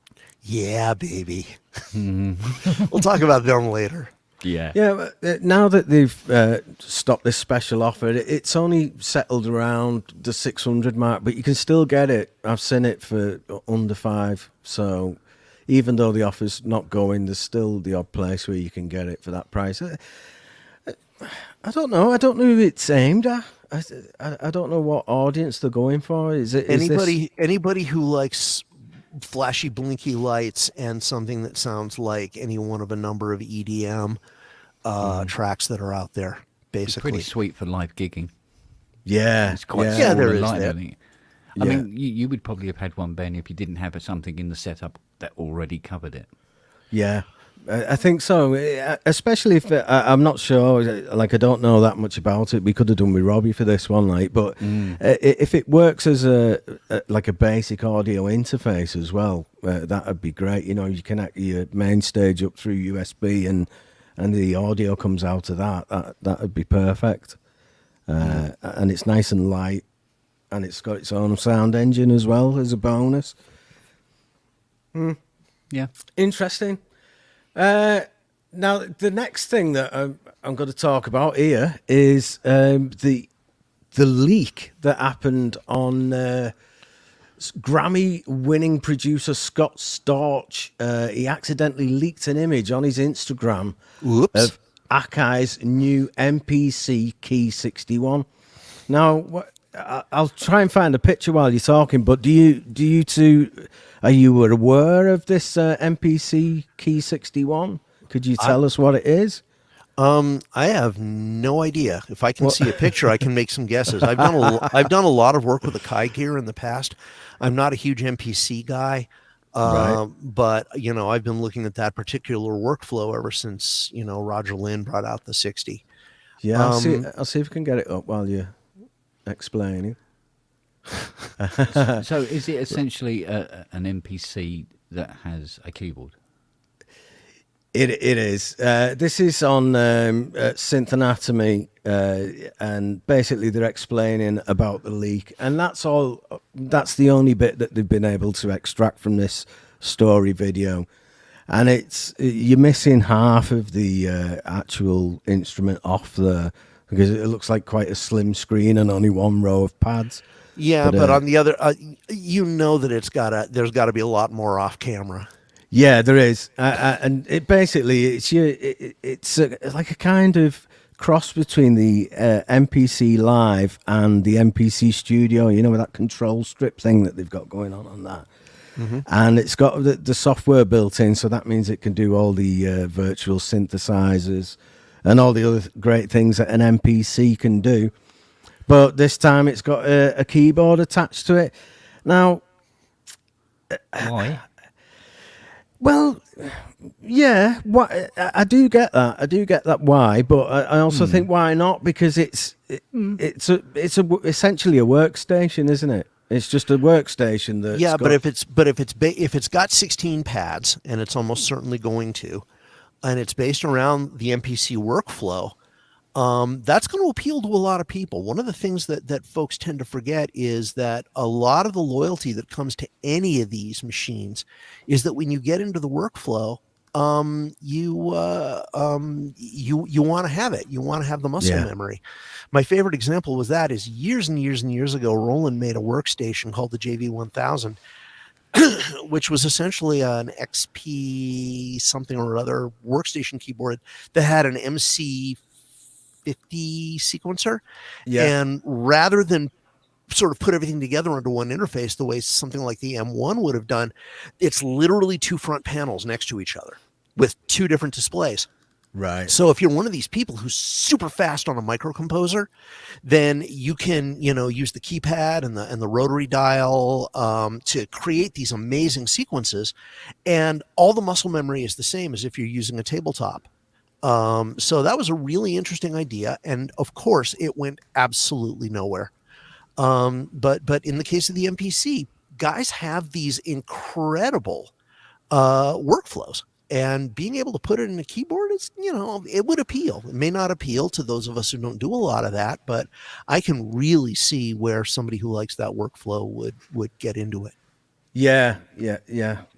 S3: Yeah, baby. We'll talk about them later.
S1: Yeah.
S2: Yeah, now that they've stopped this special offer, it's only settled around the 600 mark, but you can still get it. I've seen it for under $5. So even though the offer's not going, there's still the odd place where you can get it for that price. I don't know. I don't know who it's aimed at. I don't know what audience they're going for. Is
S3: Anybody who likes flashy blinky lights and something that sounds like any one of a number of EDM tracks that are out there, basically.
S1: Pretty sweet for live gigging.
S2: Yeah,
S1: It's quite
S3: Yeah,
S1: small
S3: there
S1: and
S3: is
S1: light,
S3: that.
S1: I think.
S2: Yeah.
S1: I mean, you would probably have had one, Ben, if you didn't have something in the setup that already covered it.
S2: Yeah, I think so. Especially if I'm not sure, like I don't know that much about it. We could have done with Robbie for this one, like, but if it works as a basic audio interface as well, that would be great. You know, you connect your main stage up through USB and the audio comes out of that. That would be perfect. And it's nice and light, and it's got its own sound engine as well as a bonus.
S1: Yeah.
S2: Interesting. Now, the next thing that I'm going to talk about here is the leak that happened on Grammy-winning producer Scott Storch. He accidentally leaked an image on his Instagram
S3: Whoops.
S2: of AKAI's new MPC Key 61. Now, I'll try and find a picture while you're talking, but do you two, are you aware of this MPC Key 61? Could you tell us what it is?
S3: I have no idea. If I can see a picture, I can make some guesses. I've done a lot of work with AKAI gear in the past. I'm not a huge MPC guy,
S2: Right.
S3: but you know, I've been looking at that particular workflow ever since, you know, Roger Lynn brought out the 60.
S2: Yeah, I'll see if I can get it up while you're explaining.
S1: So is it essentially an MPC that has a keyboard?
S2: It is. This is on Synth Anatomy, and basically they're explaining about the leak, and that's all. That's the only bit that they've been able to extract from this story video, and you're missing half of the actual instrument off there because it looks like quite a slim screen and only one row of pads.
S3: Yeah, but on the other, you know that there's got to be a lot more off camera.
S2: Yeah, there is, and it basically it's like a kind of cross between the MPC Live and the MPC Studio. You know, with that control strip thing that they've got going on that, and it's got the software built in, so that means it can do all the virtual synthesizers and all the other great things that an MPC can do. But this time it's got a keyboard attached to it. Now,
S1: Why?
S2: well, yeah, I do get that. I do get that why, but I also think why not? Because it's essentially a workstation, isn't it? It's just a workstation that.
S3: Yeah, but if it's got 16 pads, and it's almost certainly going to, and it's based around the MPC workflow, that's going to appeal to a lot of people. One of the things that folks tend to forget is that a lot of the loyalty that comes to any of these machines is that when you get into the workflow, you want to have it. You want to have the muscle memory. My favorite example is years and years and years ago, Roland made a workstation called the JV1000, which was essentially an XP something or other workstation keyboard that had an MC 50 sequencer, and rather than sort of put everything together into one interface the way something like the M1 would have done, it's literally two front panels next to each other with two different displays.
S2: Right.
S3: So if you're one of these people who's super fast on a microcomposer, then you can, you know, use the keypad and the rotary dial to create these amazing sequences, and all the muscle memory is the same as if you're using a tabletop. So that was a really interesting idea, and of course it went absolutely nowhere. But in the case of the MPC, guys have these incredible workflows, and being able to put it in a keyboard is, you know, it would appeal. It may not appeal to those of us who don't do a lot of that, but I can really see where somebody who likes that workflow would get into it.
S2: Yeah,
S1: I'm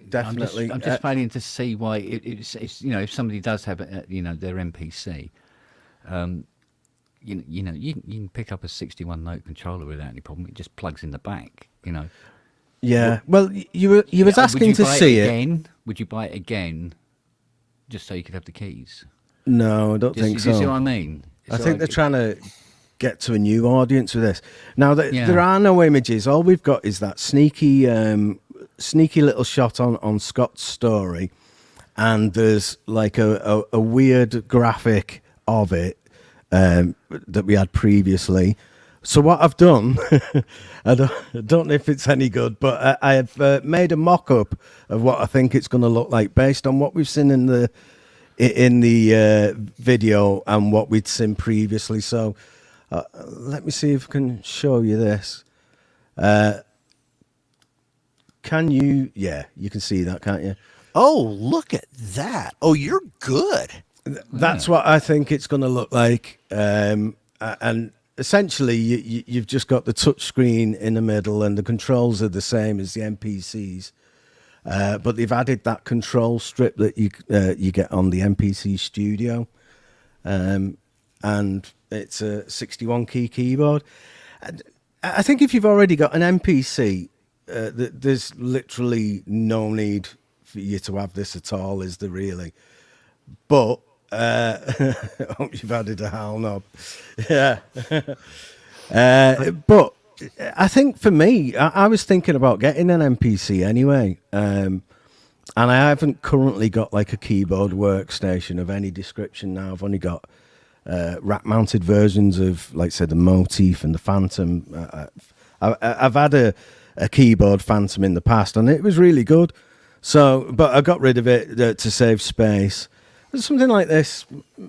S2: definitely.
S1: just failing to see why it's if somebody does have their MPC, you can pick up a 61 note controller without any problem. It just plugs in the back.
S2: Yeah. Well, you was
S1: Would
S2: asking
S1: you
S2: to
S1: buy
S2: see
S1: it
S2: it.
S1: again? Would you buy it again, just so you could have the keys?
S2: No, I don't think
S1: Do you see what
S2: so.
S1: I mean?
S2: I
S1: It's
S2: think
S1: like-
S2: they're trying to get to a new audience with this. Now,
S1: Yeah.
S2: there are no images. All we've got is that sneaky little shot on Scott's story, and there's like a weird graphic of it that we had previously. So what I've done, I don't know if it's any good, but I have made a mock-up of what I think it's going to look like based on what we've seen in the video and what we'd seen previously. So let me see if I can show you this. Can you? Yeah, you can see that, can't you?
S3: Oh, look at that. Oh, you're good.
S2: That's what I think it's going to look like. And essentially, you've just got the touch screen in the middle, and the controls are the same as the MPCs. But they've added that control strip that you get on the MPC Studio. And it's a 61 key keyboard. And I think if you've already got an MPC, there's literally no need for you to have this at all, is there really? But I hope you've added a HAL knob. Yeah. But I think for me, I was thinking about getting an MPC anyway. And I haven't currently got like a keyboard workstation of any description now. I've only got rack-mounted versions of, like, say, the Motif and the Phantom. I've had a keyboard Phantom in the past, and it was really good. So, but I got rid of it to save space. Something like this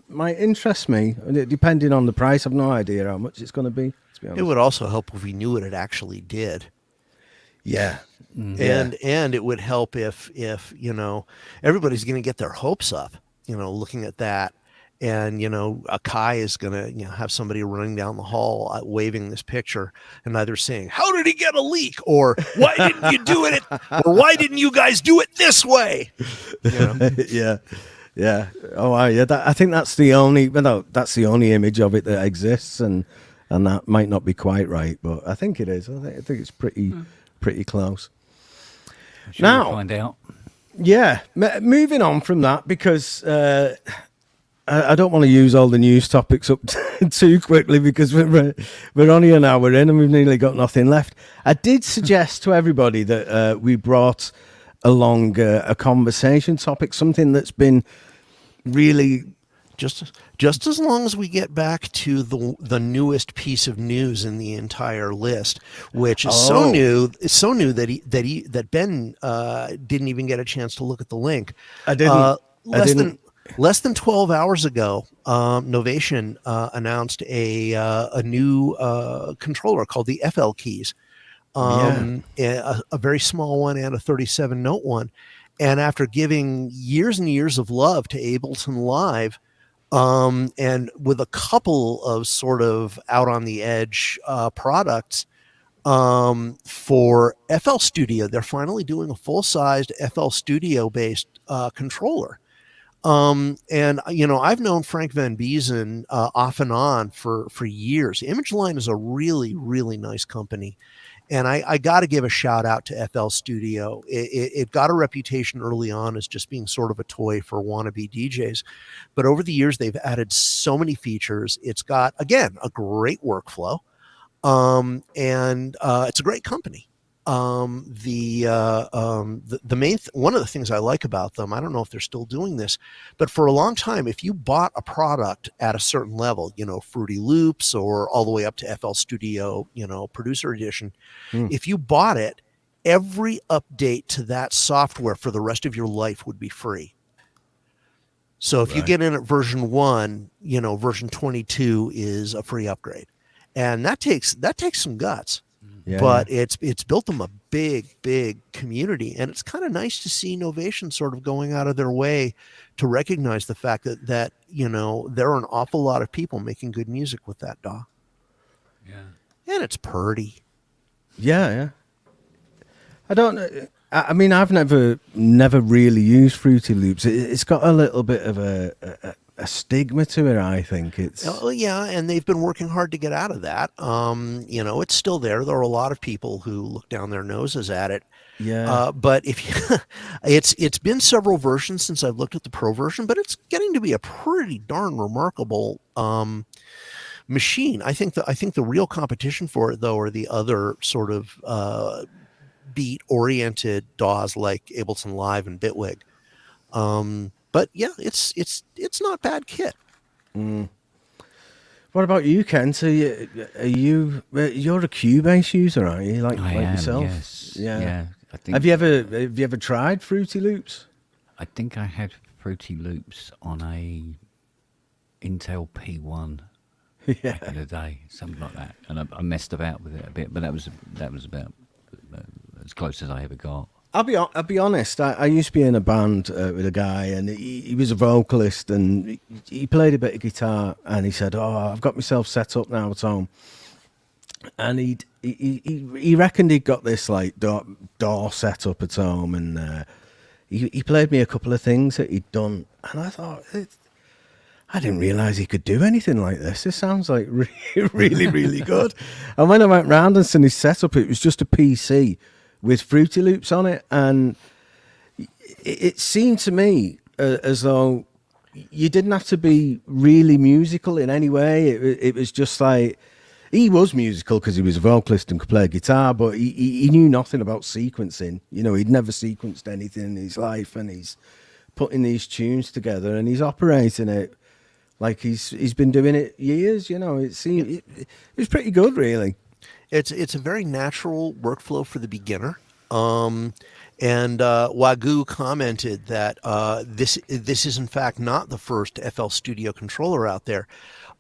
S2: might interest me, depending on the price. I've no idea how much it's going to be, to be honest.
S3: It would also help if we knew what it actually did.
S2: Yeah.
S3: And it would help if everybody's going to get their hopes up, looking at that. And, AKAI is going to have somebody running down the hall waving this picture and either saying, "How did he get a leak?" or "Why didn't you do it?" or "Why didn't you guys do it this way?"
S2: Yeah. Yeah. Oh, yeah. I think that's the only. Well, that's the only image of it that exists, and that might not be quite right, but I think it is. I think it's pretty close.
S1: I'm sure we'll find out.
S2: Yeah. Moving on from that, because I don't want to use all the news topics up too quickly, because we're only an hour in and we've nearly got nothing left. I did suggest to everybody that we brought along a conversation topic, something that's been really
S3: just as long as we get back to the newest piece of news in the entire list, which is so new that Ben didn't even get a chance to look at the link.
S2: I didn't.
S3: Less than 12 hours ago, Novation announced a new controller called the FLKEYs. A very small one and a 37-note one. And after giving years and years of love to Ableton Live, and with a couple of sort of out on the edge products for FL Studio, they're finally doing a full-sized FL Studio based controller. And I've known Frank Van Biezen off and on for years. ImageLine is a really, really nice company. And I got to give a shout out to FL Studio. It got a reputation early on as just being sort of a toy for wannabe DJs. But over the years, they've added so many features. It's got, again, a great workflow. And it's a great company. The main one of the things I like about them, I don't know if they're still doing this, but for a long time, if you bought a product at a certain level, Fruity Loops or all the way up to FL Studio, Producer Edition, if you bought it, every update to that software for the rest of your life would be free. So if you get in at version 1, version 22 is a free upgrade, and that takes some guts.
S2: Yeah,
S3: but it's built them a big community, and it's kind of nice to see Novation sort of going out of their way to recognize the fact that there are an awful lot of people making good music with that DAW. Yeah, and it's purty.
S2: Yeah. I don't know. I mean, I've never really used Fruity Loops. It's got a little bit of a stigma to it. I think it's.
S3: Oh yeah, and they've been working hard to get out of that. It's still there. There are a lot of people who look down their noses at it.
S2: Yeah.
S3: But if you, it's been several versions since I've looked at the Pro version, but it's getting to be a pretty darn remarkable machine. I think the real competition for it though are the other sort of beat-oriented DAWs like Ableton Live and Bitwig. But yeah, it's not bad kit.
S2: What about you, Ken? So you're a Cubase user, aren't you? Like yourself?
S1: Yes.
S2: Yeah.
S1: Yeah. I think,
S2: Have you ever tried Fruity Loops?
S1: I think I had Fruity Loops on a Intel P1 back in the day, something like that, and I messed about with it a bit, but that was about as close as I ever got.
S2: I'll be honest. I used to be in a band with a guy, and he was a vocalist, and he played a bit of guitar, and he said, "Oh, I've got myself set up now at home." And he reckoned he'd got this like DAW set up at home, and he played me a couple of things that he'd done, and I thought, I didn't realise he could do anything like this. This sounds like really, really good. And when I went round and seen his setup, it was just a PC with Fruity Loops on it, and it seemed to me as though you didn't have to be really musical in any way. It was just like, he was musical because he was a vocalist and could play guitar, but he knew nothing about sequencing. You know, he'd never sequenced anything in his life, and he's putting these tunes together and he's operating it like he's been doing it years. You know, it was pretty good, really.
S3: It's a very natural workflow for the beginner. And Wagyu commented that this is in fact not the first FL Studio controller out there.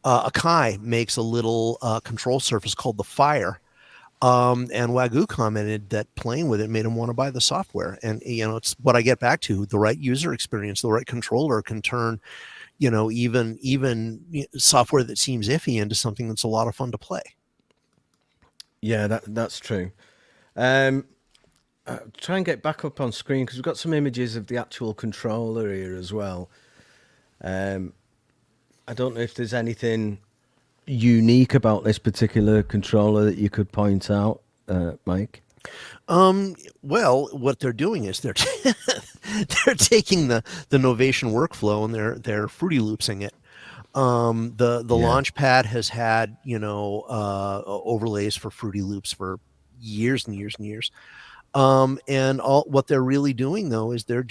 S3: AKAI makes a little control surface called the Fire. And Wagyu commented that playing with it made him want to buy the software. And, it's what I get back to. The right user experience, the right controller can turn, even software that seems iffy into something that's a lot of fun to play.
S2: Yeah, that's true. Try and get back up on screen because we've got some images of the actual controller here as well. I don't know if there's anything unique about this particular controller that you could point out, Mike.
S3: Well, what they're doing is they're taking the Novation workflow and they're Fruity Loopsing it. The launch pad has had overlays for Fruity Loops for years and years and years. And what they're really doing though is they're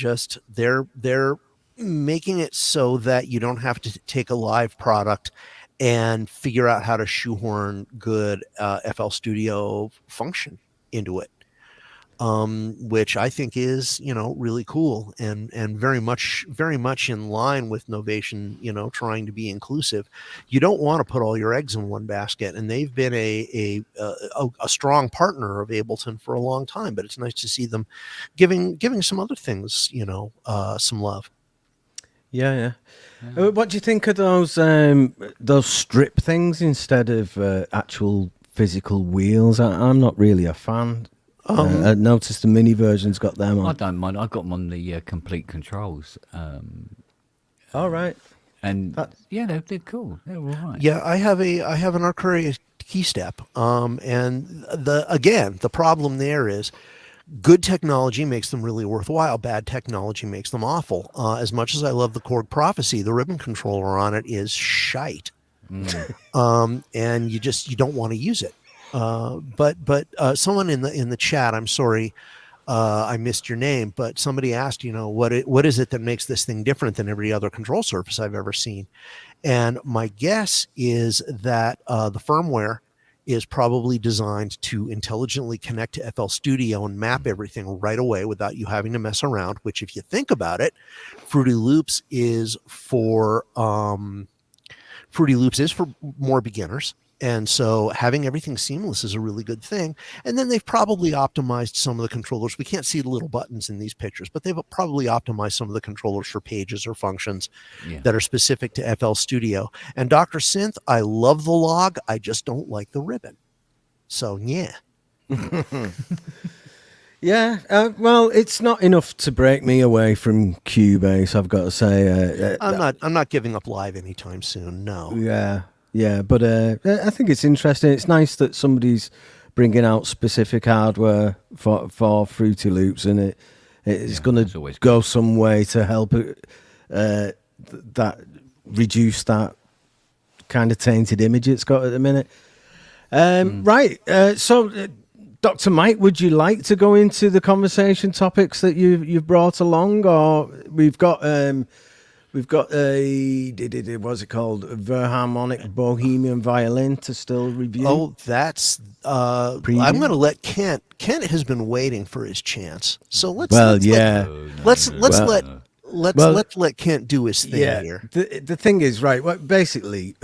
S3: making it so that you don't have to take a live product and figure out how to shoehorn good FL Studio function into it. Which I think is, really cool and very much in line with Novation, trying to be inclusive. You don't want to put all your eggs in one basket, and they've been a strong partner of Ableton for a long time. But it's nice to see them giving some other things, some love.
S2: Yeah. What do you think of those strip things instead of actual physical wheels? I'm not really a fan. I noticed the mini version's got them on.
S1: I don't mind. I got them on the complete controls.
S2: All right.
S1: And they're cool. They're all right.
S3: Yeah, I have an Arcuria key step. And the problem there is good technology makes them really worthwhile. Bad technology makes them awful. As much as I love the Korg Prophecy, the ribbon controller on it is shite. And you don't want to use it. But someone in the chat, I'm sorry, I missed your name, but somebody asked, what is it that makes this thing different than every other control surface I've ever seen? And my guess is that the firmware is probably designed to intelligently connect to FL Studio and map everything right away without you having to mess around, which if you think about it, Fruity Loops is for more beginners. And so having everything seamless is a really good thing. And then they've probably optimized some of the controllers. We can't see the little buttons in these pictures, but they've probably optimized some of the controllers for pages or functions that are specific to FL Studio. And Dr. Synth, I love the log. I just don't like the ribbon. So, yeah.
S2: Yeah, well, it's not enough to break me away from Cubase, I've got to say.
S3: I'm not giving up live anytime soon. No.
S2: Yeah, but I think it's interesting. It's nice that somebody's bringing out specific hardware for Fruity Loops, and it's going to go some way to help it, that reduce that kind of tainted image it's got at the minute. Right, so Dr. Mike, would you like to go into the conversation topics that you've brought along, or we've got a what's it called, Virharmonic Bohemian Violin to still review?
S3: Oh, that's I'm going to let Kent. Kent has been waiting for his chance, so let's let Kent do his thing here.
S2: The thing is, right, basically,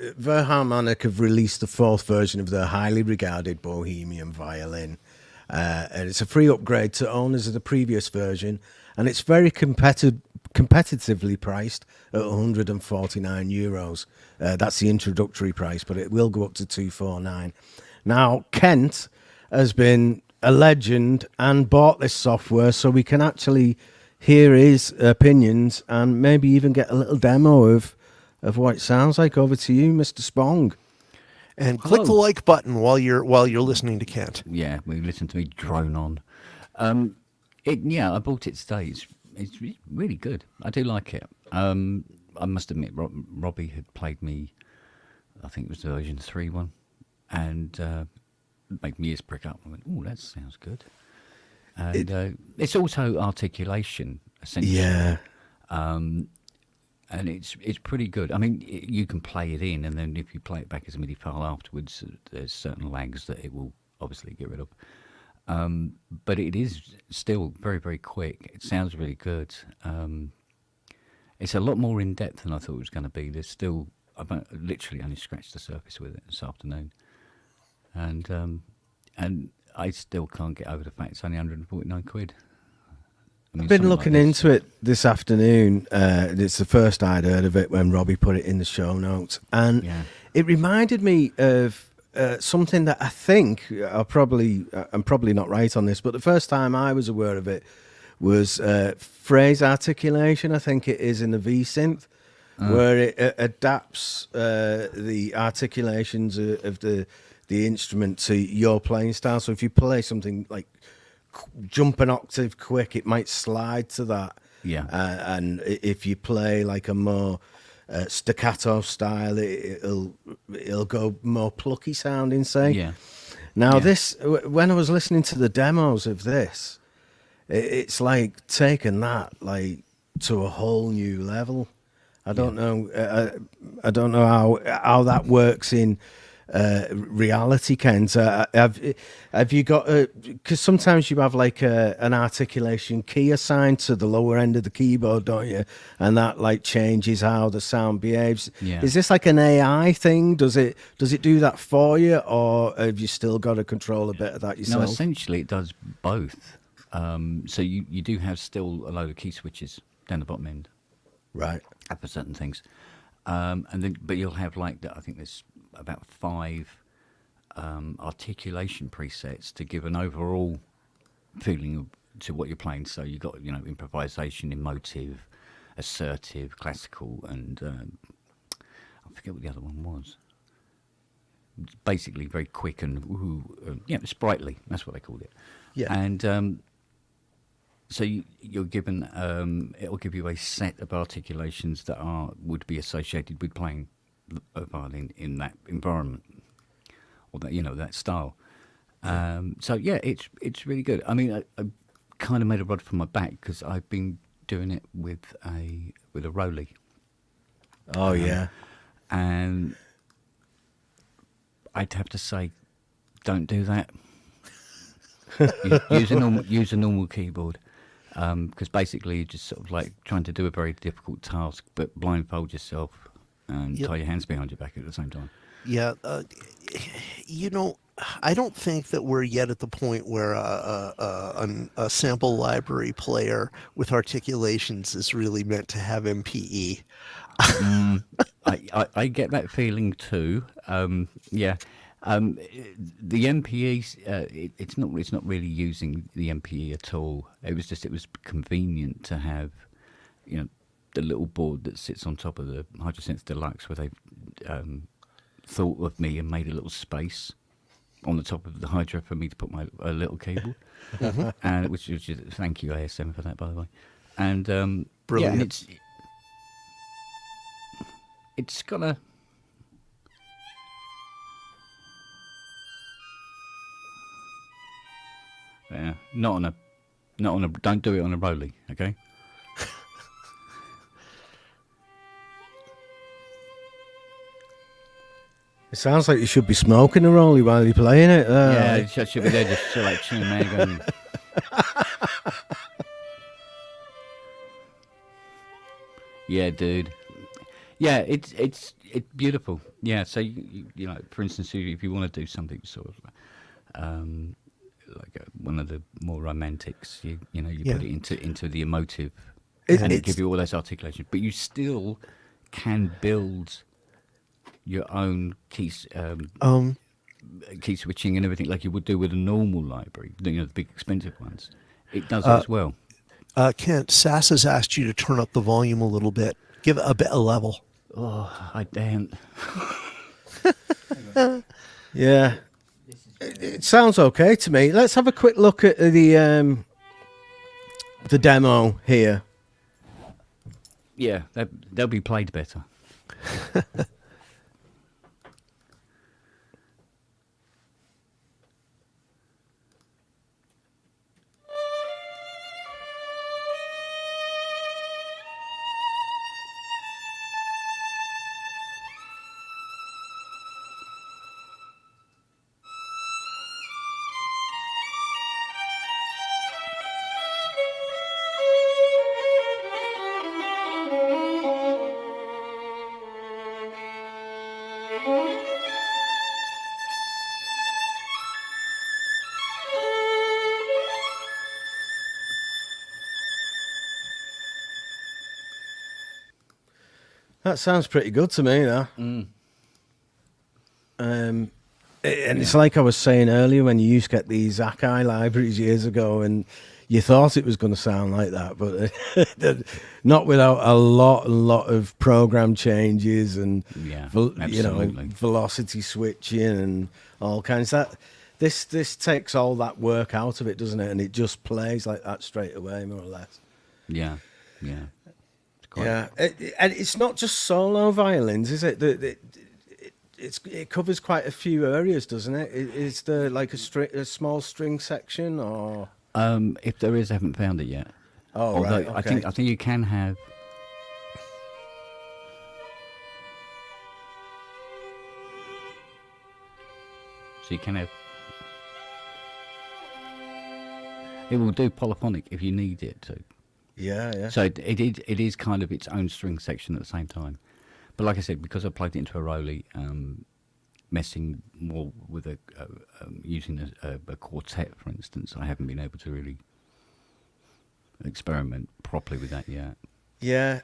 S2: Virharmonic have released the 4th version of their highly regarded Bohemian Violin, and it's a free upgrade to owners of the previous version, and it's very competitively priced at €149. That's the introductory price, but it will go up to $249. Now, Kent has been a legend and bought this software, so we can actually hear his opinions and maybe even get a little demo of what it sounds like. Over to you, Mr. Spong.
S3: And click the like button while you're listening to Kent.
S1: Yeah, we listen to me drone on. I bought it today. It's really good. I do like it. I must admit, Robbie had played me, I think it was the version 3 one, and made me ears prick up. I went, oh, that sounds good. And it's also articulation, essentially.
S2: Yeah.
S1: And it's pretty good. I mean, you can play it in, and then if you play it back as a MIDI file afterwards, there's certain lags that it will obviously get rid of. But it is still very, very quick. It sounds really good. It's a lot more in depth than I thought it was going to be. There's still, I've literally only scratched the surface with it this afternoon, and I still can't get over the fact it's only 149 quid. I mean,
S2: I've been looking into it this afternoon. It's the first I'd heard of it when Robbie put it in the show notes, and it reminded me of something that I think I'm probably not right on this, but the first time I was aware of it was phrase articulation. I think it is in the V-Synth, where it adapts the articulations of the instrument to your playing style. So if you play something like jump an octave quick, it might slide to that.
S1: Yeah.
S2: And if you play like a more staccato style, it'll go more plucky sounding, say.
S1: Yeah.
S2: Now this, when I was listening to the demos of this, it's like taking that like to a whole new level. I don't know. I don't know how that works in reality, Kent. Have you got because sometimes you have like an articulation key assigned to the lower end of the keyboard, don't you? And that like changes how the sound behaves. Is this like an AI thing? Does it do that for you, or have you still got to control a bit of that yourself?
S1: No, essentially it does both. So you do have still a load of key switches down the bottom end,
S2: right,
S1: for certain things, and then but you'll have like I think there's about 5 articulation presets to give an overall feeling to what you're playing. So you got improvisation, emotive, assertive, classical, and I forget what the other one was. Basically, very quick and sprightly. That's what they called it.
S2: Yeah.
S1: And so you're given it'll give you a set of articulations that would be associated with playing a violin in that environment, or that that style. So yeah, it's really good. I mean, I kind of made a rod for my back because I've been doing it with a Rolly.
S2: Oh yeah,
S1: and I'd have to say, don't do that. Use a normal keyboard, because basically you're just sort of like trying to do a very difficult task, but blindfold yourself and tie your hands behind your back at the same time.
S3: Yeah, I don't think that we're yet at the point where a sample library player with articulations is really meant to have MPE.
S1: I get that feeling too. Yeah, The MPE, it's not really using the MPE at all. It was convenient to have, the little board that sits on top of the Hydrosynth Deluxe, where they've thought of me and made a little space on the top of the Hydra for me to put my little keyboard, and which was just, thank you ASM for that, by the way. And
S3: Brilliant.
S1: Yeah, and it's got a. Yeah, not on a. Don't do it on a Rolly, okay?
S2: It sounds like you should be smoking a rollie while you're playing it.
S1: Yeah, it should be there just like chilling there going. Yeah, dude. Yeah, it's beautiful. Yeah, so you know, for instance, if you want to do something sort of like one of the more romantics, you put it into the emotive, and it gives you all those articulations. But you still can build your own key switching and everything like you would do with a normal library. The big expensive ones. It does as well.
S3: Kent, Sass has asked you to turn up the volume a little bit. Give it a bit of level.
S1: Oh, I daren't.
S2: Yeah. It sounds okay to me. Let's have a quick look at the demo here.
S1: Yeah, they'll be played better.
S2: That sounds pretty good to me, now. And it's like I was saying earlier, when you used to get these AKAI libraries years ago, and you thought it was going to sound like that, but not without a lot of program changes and velocity switching and all kinds. This takes all that work out of it, doesn't it? And it just plays like that straight away, more or less.
S1: Yeah.
S2: Yeah, and it's not just solo violins, is it? It covers quite a few areas, doesn't it? Is there like a small string section, or?
S1: If there is, I haven't found it yet.
S2: Oh,
S1: although
S2: right. Okay.
S1: I think you can have. So you can have. It will do polyphonic if you need it to.
S2: Yeah.
S1: So it is kind of its own string section at the same time. But like I said, because I plugged it into a Rolly, messing more with using a quartet, for instance, I haven't been able to really experiment properly with that yet.
S2: Yeah.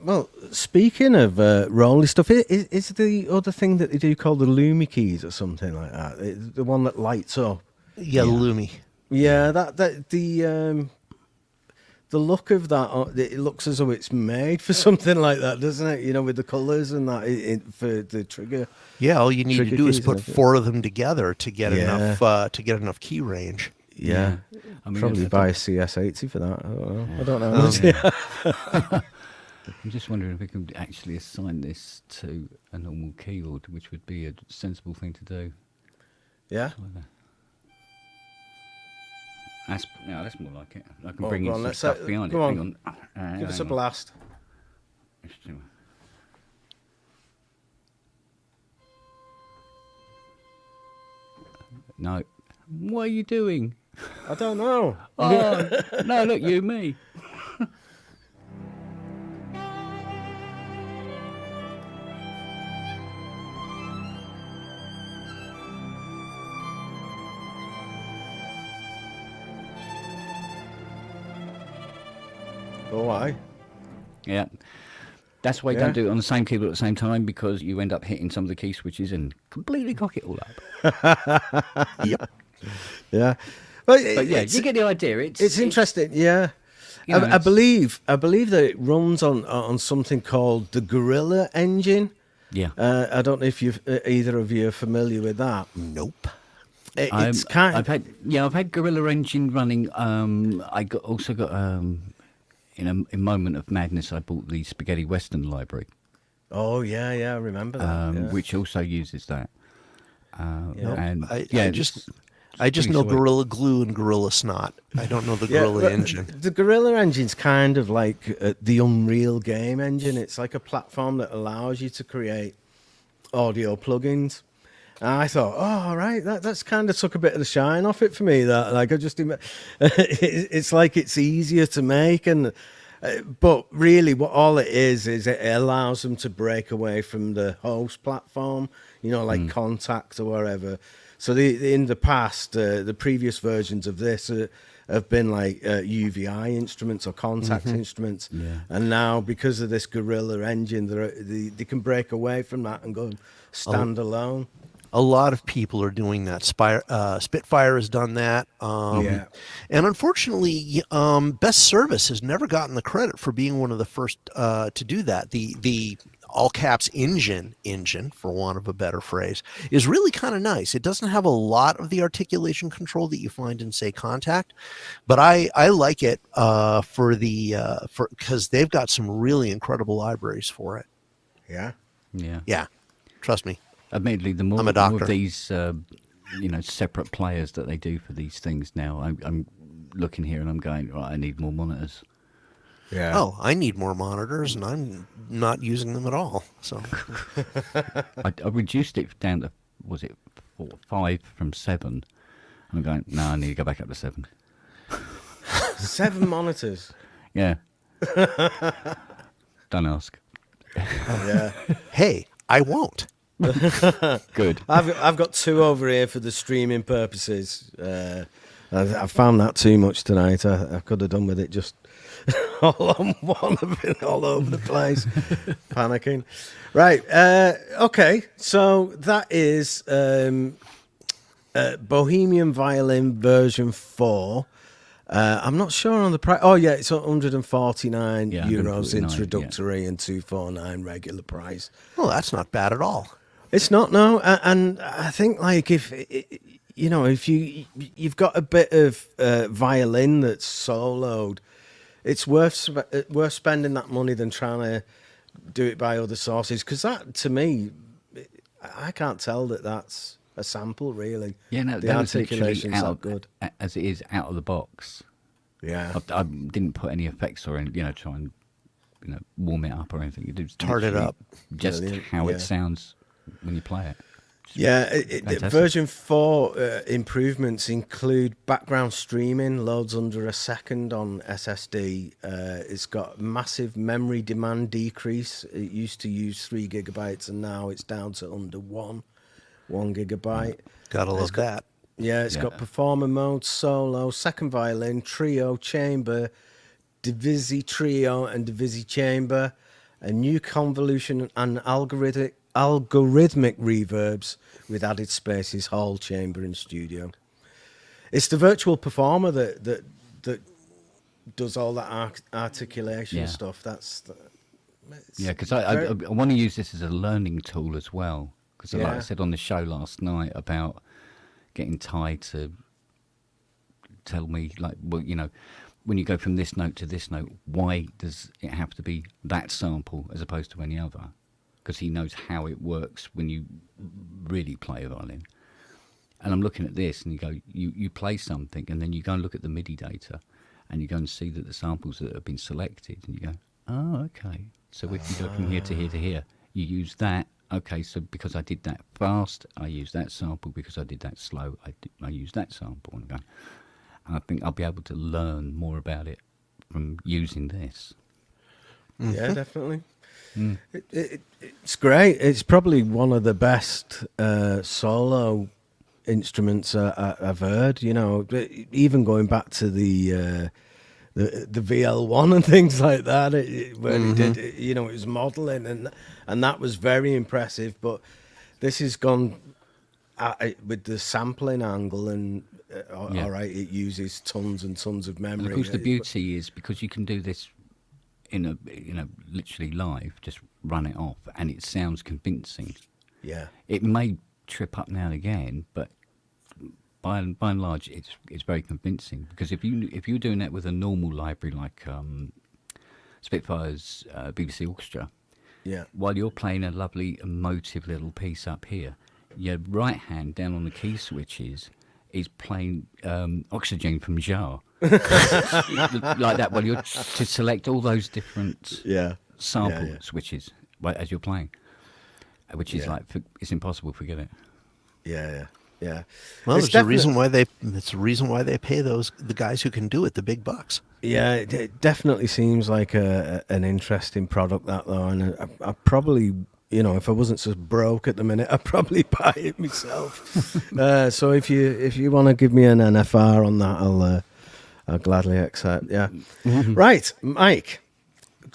S2: Well, speaking of Rolly stuff, is the other thing that they do called the Lumi keys or something like that? The one that lights up.
S3: Yeah, Lumi.
S2: Yeah, the look of that, it looks as though it's made for something like that, doesn't it? With the colours and that for the trigger.
S3: Yeah, all you need to do is
S2: keys
S3: put 4 of them together to get enough key range.
S2: Yeah.
S1: I mean,
S2: Probably buy a CS80 for that. I don't know.
S1: I'm just wondering if we can actually assign this to a normal keyboard, which would be a sensible thing to do.
S2: Yeah.
S1: That's more like it. I can bring in some stuff behind it.
S2: Go
S1: Hang on.
S2: Give us a blast.
S1: No. What are you doing?
S2: I don't know.
S1: Oh, no, look, me.
S2: Oh, aye.
S1: Yeah. That's why you don't do it on the same keyboard at the same time, because you end up hitting some of the key switches and completely cock it all up.
S3: Yep.
S2: Yeah.
S1: But yeah, you get the idea.
S2: It's interesting. Yeah.
S1: You know,
S2: I believe that it runs on something called the Gorilla engine.
S1: Yeah.
S2: I don't know if either of you are familiar with that.
S3: Nope.
S2: It's kind of,
S1: I've had Gorilla Engine running. I also got in a moment of madness, I bought the Spaghetti Western library.
S2: Oh yeah, I remember that.
S1: Which also uses that. And
S3: I just know Gorilla Glue and Gorilla Snot. I don't know the Gorilla engine.
S2: The Gorilla engine's kind of like the Unreal game engine. It's like a platform that allows you to create audio plugins. And I thought, oh, all right, that's kind of took a bit of the shine off it for me. That like I just, it's like it's easier to make, and but really, what all it is it allows them to break away from the host platform, like Contact or wherever. So in the past, the previous versions of this have been like UVI instruments or Contact instruments, and now because of this Gorilla engine, they can break away from that and go stand alone.
S3: A lot of people are doing that. Spitfire has done that. And unfortunately, Best Service has never gotten the credit for being one of the first to do that. The all caps engine, for want of a better phrase, is really kind of nice. It doesn't have a lot of the articulation control that you find in, say, Contact, but I like it because they've got some really incredible libraries for it. Yeah. Trust me.
S1: Admittedly, the more of these, separate players that they do for these things now, I'm looking here and I'm going, right, I need more monitors.
S2: Yeah.
S3: Oh, I need more monitors, and I'm not using them at all. So
S1: I reduced it down to, was it 5 from 7? I'm going, no, I need to go back up to 7.
S2: 7 monitors.
S1: Yeah. Don't ask.
S2: Yeah.
S3: Hey, I won't.
S1: Good.
S2: I've got 2 over here for the streaming purposes. I found that too much tonight. I could have done with it just all on one. I've been all over the place, panicking. Right. Okay. So that is Bohemian Violin version 4. I'm not sure on the price. Oh yeah, it's 149 euros introductory and 249 regular price.
S3: Well, that's not bad at all.
S2: It's not, no, and I think like if you've got a bit of violin that's soloed, it's worth spending that money than trying to do it by other sources, because that, to me, I can't tell that that's a sample really.
S1: Yeah, no,
S2: the articulation's not good
S1: as it is out of the box.
S2: Yeah,
S1: I didn't put any effects or try and warm it up or anything. You just
S3: tart it up,
S1: just
S2: brilliant.
S1: How it sounds when you play it.
S2: Version 4 improvements include background streaming, loads under a second on SSD. It's got massive memory demand decrease. It used to use 3 gigabytes and now it's down to under 1 gigabyte.
S3: Gotta love that.
S2: Yeah, it's got performer mode, solo, second violin, trio, chamber, divisi trio and divisi chamber, a new convolution and algorithmic reverbs with added spaces, hall, chamber, and studio. It's the virtual performer that does all that articulation stuff.
S1: Because I want to use this as a learning tool as well. Because like I said on the show last night about getting Ty to tell me, like, well, when you go from this note to this note, why does it have to be that sample as opposed to any other? Because he knows how it works when you really play a violin. And I'm looking at this, and you play something, and then you go and look at the MIDI data, and you go and see that the samples that have been selected, and you go, oh, okay. So we can go from here to here to here. You use that. Okay, so because I did that fast, I use that sample. Because I did that slow, I use that sample. And I think I'll be able to learn more about it from using this.
S2: Yeah, definitely. It's great. It's probably one of the best solo instruments I've heard. Even going back to the the VL1 and things like that. Where he did, it was modeling, and that was very impressive. But this has gone with the sampling angle, and all right, it uses tons and tons of memory.
S1: And of course, the beauty is because you can do this in a literally live, just run it off, and it sounds convincing.
S2: Yeah,
S1: it may trip up now and again, but by and large, it's very convincing. Because if you're doing that with a normal library like Spitfire's BBC Orchestra, while you're playing a lovely emotive little piece up here, your right hand down on the key switches is playing Oxygen from Jar. Like that. Well, you're to select all those different sample switches as you're playing, which is like it's impossible. Forget it.
S2: Yeah.
S3: Well, it's a reason why they pay the guys who can do it the big bucks.
S2: Yeah, it definitely seems like an interesting product, that though, and I probably, if I wasn't so broke at the minute, I'd probably buy it myself. So if you want to give me an NFR on that, I'll gladly accept. Yeah, right, Mike.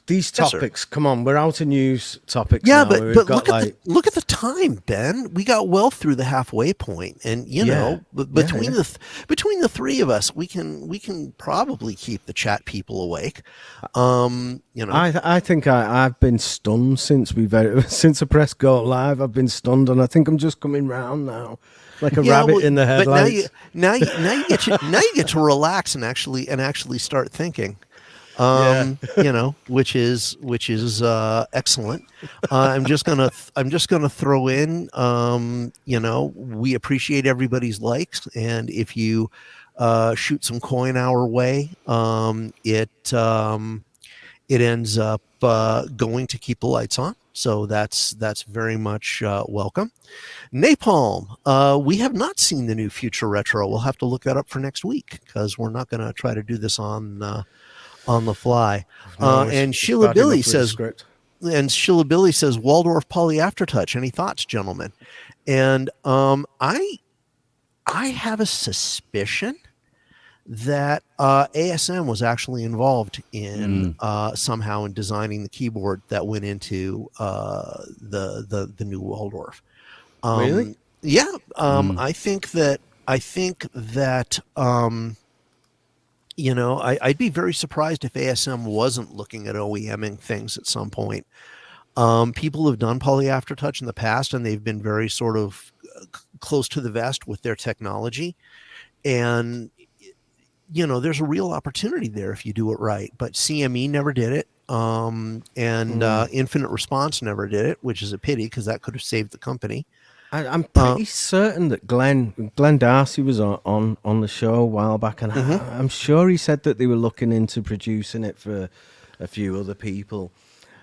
S2: These topics, come on, we're out of news topics.
S3: Yeah,
S2: now.
S3: but look at the time, Ben. We got well through the halfway point, and between the three of us, we can probably keep the chat people awake.
S2: I think I've been stunned since since I pressed go live. I've been stunned, and I think I'm just coming round now, like a rabbit in the headlights.
S3: But now you get to relax and actually start thinking. Which is excellent. I'm just gonna throw in, we appreciate everybody's likes, and if you shoot some coin our way, it ends up going to keep the lights on. So that's very much welcome. Napalm, we have not seen the new Future Retro. We'll have to look that up for next week because we're not going to try to do this on the fly. And Sheila Billy says, Waldorf Poly Aftertouch. Any thoughts, gentlemen? And I have a suspicion that ASM was actually involved in somehow in designing the keyboard that went into the new Waldorf.
S2: Really?
S3: Yeah. I think that I'd be very surprised if ASM wasn't looking at OEMing things at some point. People have done Poly Aftertouch in the past, and they've been very sort of close to the vest with their technology. And, there's a real opportunity there if you do it right. But CME never did it. Infinite Response never did it, which is a pity because that could have saved the company.
S2: I'm pretty certain that Glenn Darcy was on the show a while back, and I'm sure he said that they were looking into producing it for a few other people.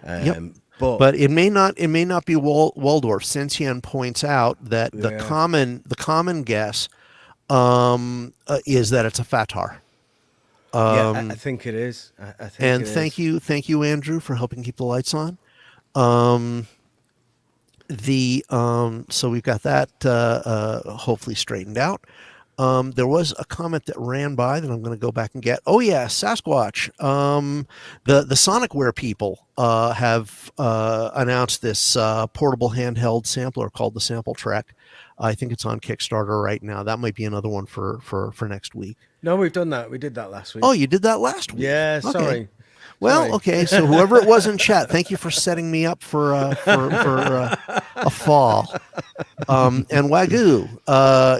S2: But
S3: it may not be Waldorf. Sensien points out that the common guess is that it's a Fatar.
S2: I think it is.
S3: Thank you, Andrew, for helping keep the lights on. So we've got that hopefully straightened out. There was a comment that ran by that I'm going to go back and get. Oh yeah, Sasquatch. The Sonicware people have announced this portable handheld sampler called the Sample Trek. I think it's on Kickstarter right now. That might be another one for next week.
S2: No, we've done that. We did that last week.
S3: Oh, you did that last week?
S2: Yeah,
S3: okay.
S2: Sorry.
S3: Well, okay. So whoever it was in chat, thank you for setting me up for a fall. And Wagyu,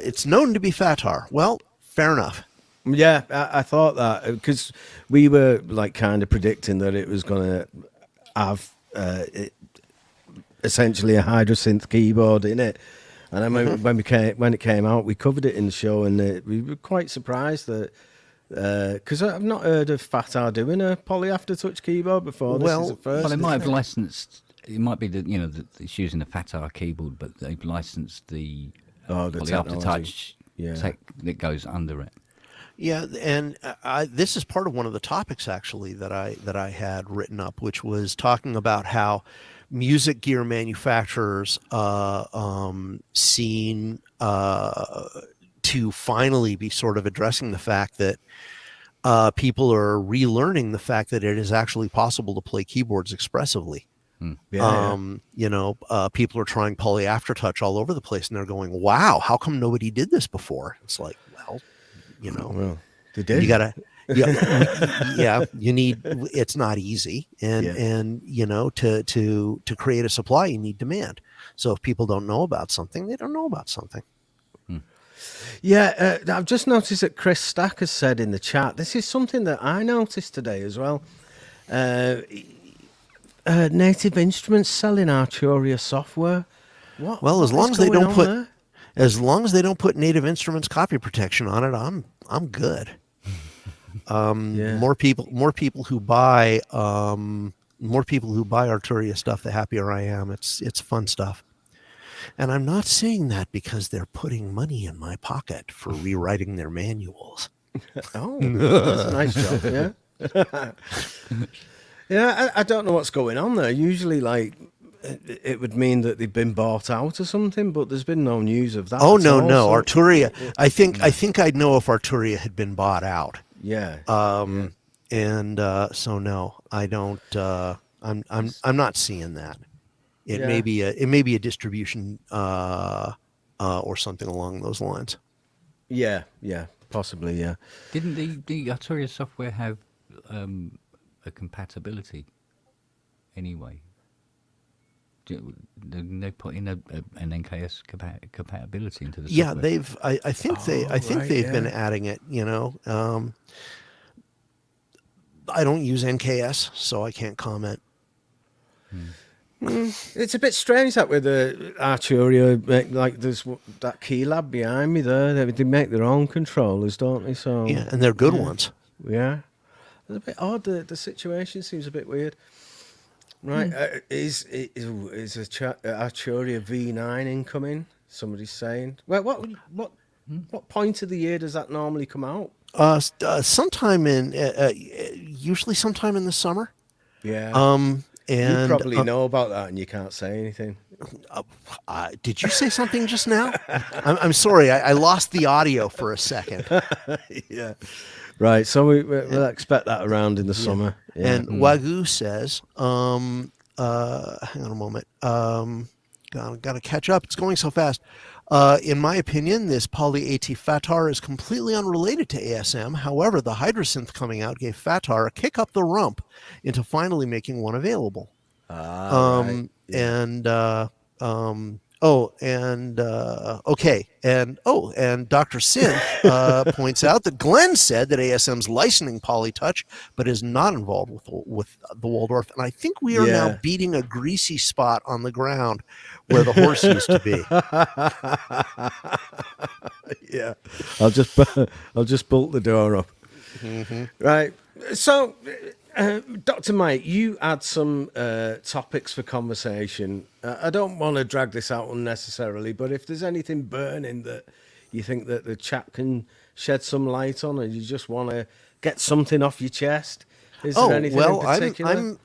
S3: it's known to be Fatar. Well, fair enough.
S2: Yeah, I thought that because we were like kind of predicting that it was going to have essentially a Hydrasynth keyboard in it. And I remember when it came out, we covered it in the show, and we were quite surprised that. Because I've not heard of Fatar doing a Poly Aftertouch keyboard before. This is the first.
S1: Well, they might have licensed. It might be that it's using a Fatar keyboard, but they've licensed the Poly Aftertouch tech that goes under it.
S3: Yeah, and this is part of one of the topics actually that I had written up, which was talking about how music gear manufacturers seen to finally be sort of addressing the fact that people are relearning the fact that it is actually possible to play keyboards expressively. People are trying poly aftertouch all over the place, and they're going, wow, how come nobody did this before? It's like, well,
S2: they did.
S3: You gotta, you need, it's not easy. And to create a supply, you need demand. So if people don't know about something, they don't know about something.
S2: Yeah, I've just noticed that Chris Stack has said in the chat, this is something that I noticed today as well. Native Instruments selling Arturia software. What?
S3: Well, as
S2: what
S3: long
S2: is
S3: as they
S2: going
S3: don't
S2: on
S3: put,
S2: there?
S3: as long as they don't put Native Instruments copy protection on it, I'm good. More people who buy Arturia stuff, the happier I am. It's fun stuff. And I'm not saying that because they're putting money in my pocket for rewriting their manuals.
S2: Oh, that's a nice job. Yeah. Yeah, I don't know what's going on there. Usually, like, it would mean that they've been bought out or something, but there's been no news of that.
S3: Oh,
S2: at
S3: no,
S2: all,
S3: no.
S2: so-
S3: Arturia. I think I'd know if Arturia had been bought out.
S2: Yeah.
S3: And so no, I don't. I'm not seeing that. It may be a distribution or something along those lines.
S2: Yeah, possibly, yeah.
S1: Didn't the Arturia software have a compatibility anyway? They put in an NKS compatibility into the software.
S3: Yeah, they've. I think they've been adding it. I don't use NKS, so I can't comment.
S2: It's a bit strange that with the Arturia, like there's that key lab behind me there. They make their own controllers, don't they? So
S3: Yeah, and they're good ones.
S2: Yeah, it's a bit odd. The situation seems a bit weird. Right, is a Arturia V9 incoming? Somebody's saying. Well, what point of the year does that normally come out?
S3: Sometime in usually sometime in the summer.
S2: Yeah.
S3: And
S2: you probably know about that, and you can't say anything.
S3: Did you say something just now? I'm sorry, I lost the audio for a second.
S2: Yeah. Right, so we'll expect that around in the summer. Yeah.
S3: And Wagyu says, hang on a moment. Gotta catch up. It's going so fast. In my opinion, this Poly AT Fatar is completely unrelated to ASM. However, the Hydrasynth coming out gave Fatar a kick up the rump into finally making one available.
S2: Right. Yeah.
S3: And Dr. Synth points out that Glenn said that ASM's licensing Polytouch, but is not involved with the Waldorf. And I think we are now beating a greasy spot on the ground where the horse used to be.
S2: Yeah, I'll just bolt the door up. Mm-hmm. Right. So, Dr. Mike, you had some topics for conversation. I don't want to drag this out unnecessarily, but if there's anything burning that you think that the chat can shed some light on, or you just want to get something off your chest, is there anything in particular?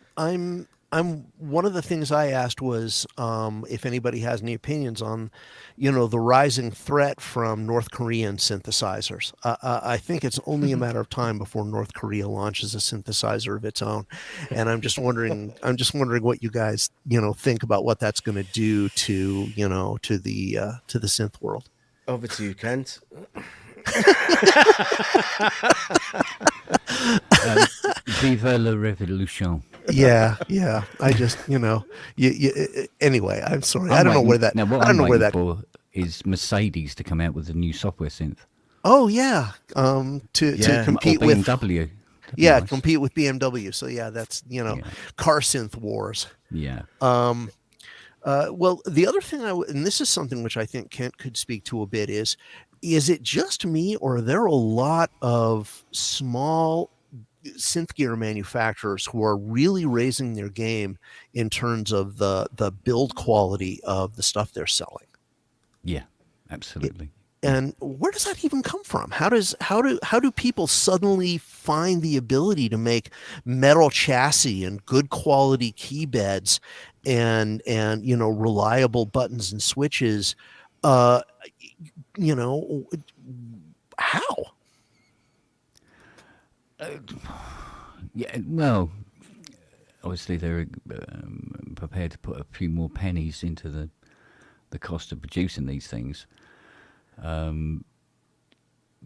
S3: I'm one of the things I asked was if anybody has any opinions on, the rising threat from North Korean synthesizers. I think it's only a matter of time before North Korea launches a synthesizer of its own, and I'm just wondering what you guys think about what that's going to do to the synth world.
S2: Over to you, Kent.
S1: Vive la Revolution.
S3: Yeah. I just, anyway, I'm sorry. I don't know where that.
S1: Now, what
S3: I don't know where that.
S1: for is Mercedes to come out with a new software synth.
S3: Oh yeah, to compete
S1: or
S3: with
S1: BMW.
S3: Yeah, compete with BMW. So yeah, that's car synth wars.
S1: Yeah.
S3: Well, the other thing and this is something which I think Kent could speak to a bit is it just me, or are there a lot of small synth gear manufacturers who are really raising their game in terms of the build quality of the stuff they're selling?
S1: Yeah, absolutely.
S3: And where does that even come from? How do people suddenly find the ability to make metal chassis and good quality key beds and reliable buttons and switches? How?
S1: Yeah, well, obviously they're prepared to put a few more pennies into the cost of producing these things.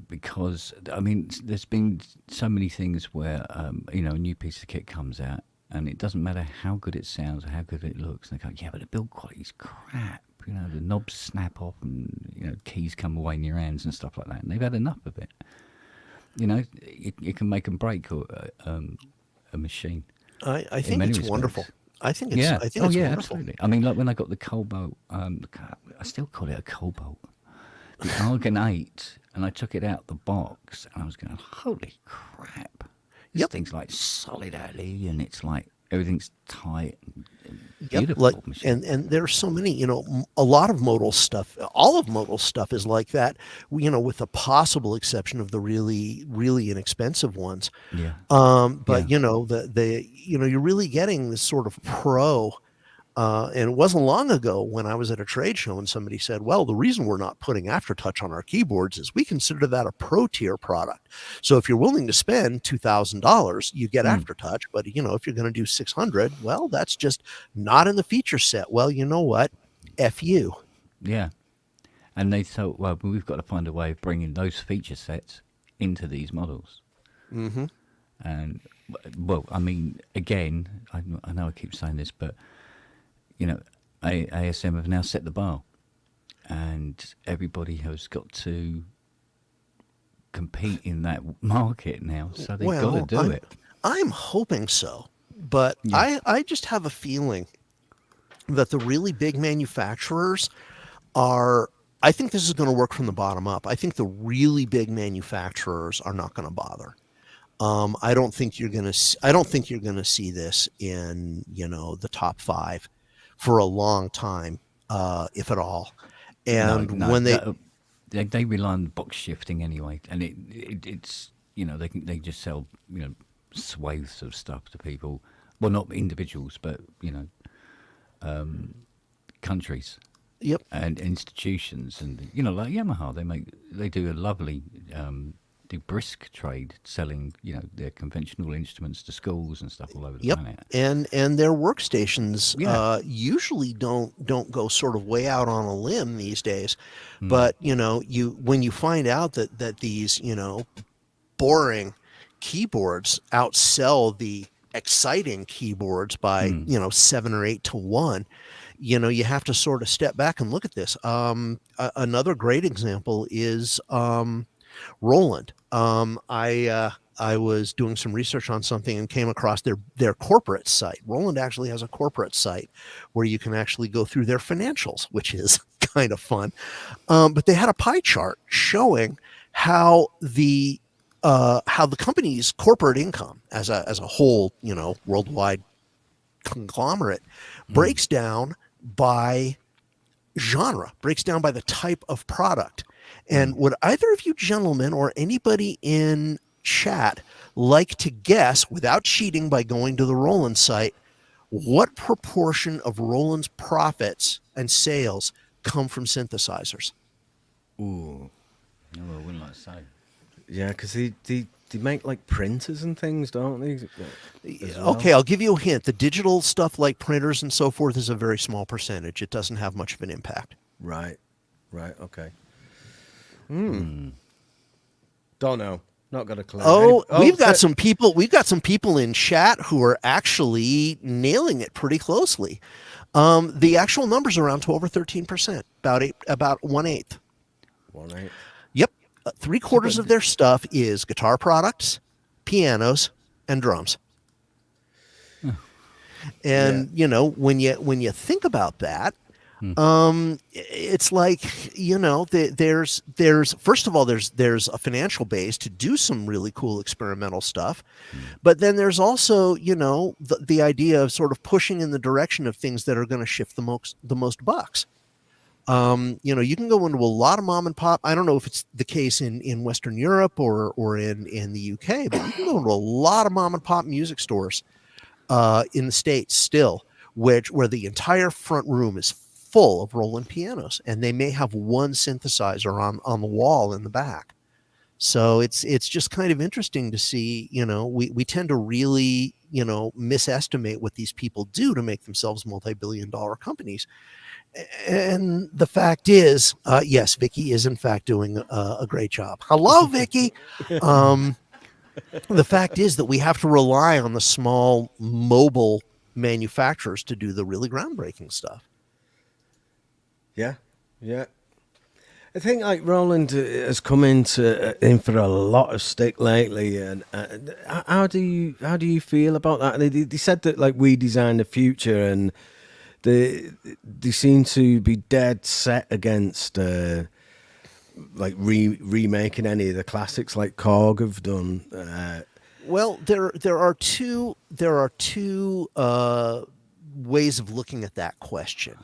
S1: Because, I mean, there's been so many things where, a new piece of kit comes out, and it doesn't matter how good it sounds or how good it looks. And they go, yeah, but the build quality's crap. The knobs snap off and, keys come away in your hands and stuff like that. And they've had enough of it. It can make and break a machine.
S3: I think it's wonderful. I think it's it's
S1: wonderful.
S3: Absolutely.
S1: I mean, like when I got the Cobalt, I still call it a Cobalt, the Argon 8, and I took it out the box, and I was going, holy crap. This thing's like solid alley, and it's like everything's tight and beautiful.
S3: And there's so many, a lot of modal stuff, all of modal stuff is like that, with the possible exception of the really, really inexpensive ones.
S1: Yeah.
S3: But you're really getting this sort of pro. And it wasn't long ago when I was at a trade show and somebody said, well, the reason we're not putting Aftertouch on our keyboards is we consider that a pro tier product. So if you're willing to spend $2,000, you get Aftertouch. But, if you're going to do $600, well, that's just not in the feature set. Well, you know what? F you.
S1: Yeah. And they thought, well, we've got to find a way of bringing those feature sets into these models.
S3: Mm-hmm.
S1: And, well, I mean, again, I know I keep saying this, but ASM have now set the bar, and everybody has got to compete in that market now. So they've got to do it.
S3: I'm hoping so, but I just have a feeling that the really big manufacturers are. I think this is going to work from the bottom up. I think the really big manufacturers are not going to bother. I don't think you're going to see this in the top 5. For a long time, if at all. And when
S1: they rely on box shifting anyway, and it's they just sell swathes of stuff to people, well, not individuals, but countries.
S3: Yep.
S1: And institutions, and like Yamaha, they do a lovely do brisk trade selling their conventional instruments to schools and stuff all over the planet.
S3: And their workstations usually don't go sort of way out on a limb these days. But when you find out that these boring keyboards outsell the exciting keyboards by 7 or 8 to 1, you have to sort of step back and look at this. Another great example is Roland. I was doing some research on something and came across their corporate site. Roland actually has a corporate site where you can actually go through their financials, which is kind of fun. But they had a pie chart showing how the company's corporate income as a whole, worldwide conglomerate breaks down by genre, breaks down by the type of product. And would either of you gentlemen or anybody in chat like to guess, without cheating by going to the Roland site, what proportion of Roland's profits and sales come from synthesizers?
S2: Ooh.
S1: No, I wouldn't like to say.
S2: Yeah, because they make like printers and things, don't they?
S3: Well? Okay, I'll give you a hint. The digital stuff like printers and so forth is a very small percentage. It doesn't have much of an impact.
S2: Right, okay. Don't know. Not got a clue.
S3: We've got some people in chat who are actually nailing it pretty closely. The actual number's around 12 or 13%, about 1/8.
S2: 1/8.
S3: Yep. 3/4 of their stuff is guitar products, pianos, and drums. And when you think about that, it's like there's first of all there's a financial base to do some really cool experimental stuff, but then there's also the idea of sort of pushing in the direction of things that are going to shift the most bucks. You can go into a lot of mom and pop. I don't know if it's the case in Western Europe or in the UK, but you can go into a lot of mom and pop music stores in the States still, where the entire front room is full of Roland pianos, and they may have one synthesizer on the wall in the back. So it's just kind of interesting to see, we tend to really, misestimate what these people do to make themselves multi-billion-dollar companies. And the fact is, yes, Vicky is in fact doing a great job. Hello, Vicky. The fact is that we have to rely on the small mobile manufacturers to do the really groundbreaking stuff.
S2: Yeah. I think like Roland has come in for a lot of stick lately, and how do you feel about that? They said that like we design the future, and they seem to be dead set against like remaking any of the classics like Korg have done.
S3: Well, there are two ways of looking at that question.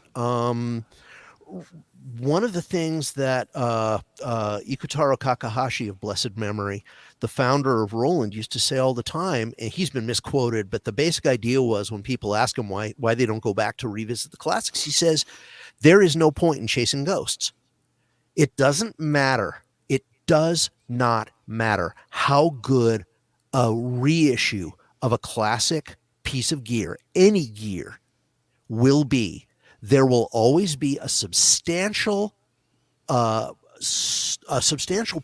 S3: One of the things that Ikutaro Kakahashi of blessed memory, the founder of Roland, used to say all the time, and he's been misquoted, but the basic idea was when people ask him why they don't go back to revisit the classics, he says, there is no point in chasing ghosts. It doesn't matter. It does not matter how good a reissue of a classic piece of gear, any gear, will be. There will always be a substantial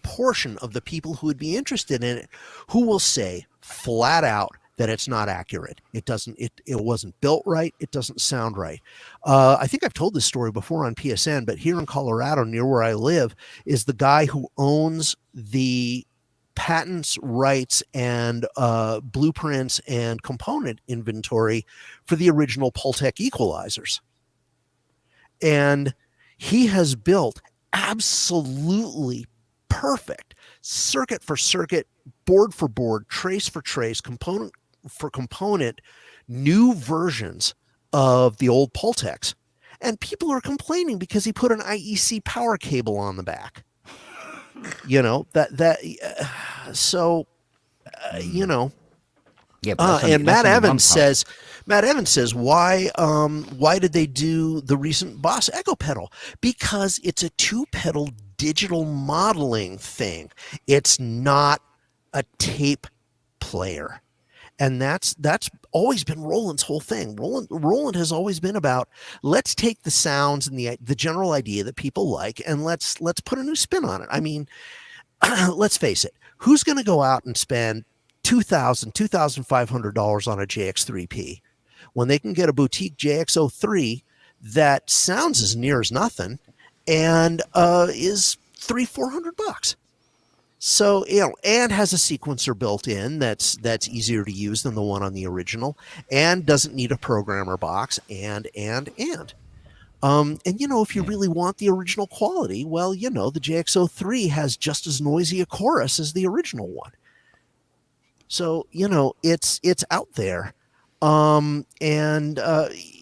S3: portion of the people who would be interested in it who will say flat out that it's not accurate. It wasn't built right. It doesn't sound right. I think I've told this story before on PSN, but here in Colorado, near where I live, is the guy who owns the patents, rights, and blueprints and component inventory for the original Pultec equalizers. And he has built absolutely perfect circuit for circuit, board for board, trace for trace, component for component, new versions of the old Pultecs. And people are complaining because he put an IEC power cable on the back.
S1: Yeah, but
S3: and Matt Evans says, why did they do the recent Boss Echo pedal? Because it's a 2-pedal digital modeling thing. It's not a tape player. And that's always been Roland's whole thing. Roland has always been about, let's take the sounds and the general idea that people like, and let's put a new spin on it. I mean, let's face it, who's going to go out and spend $2,000, $2,500 on a JX3P when they can get a boutique JX03 that sounds as near as nothing and is $300-400? So, and has a sequencer built in that's easier to use than the one on the original, and doesn't need a programmer box, and if you really want the original quality, well, the JX03 has just as noisy a chorus as the original one. So, it's out there.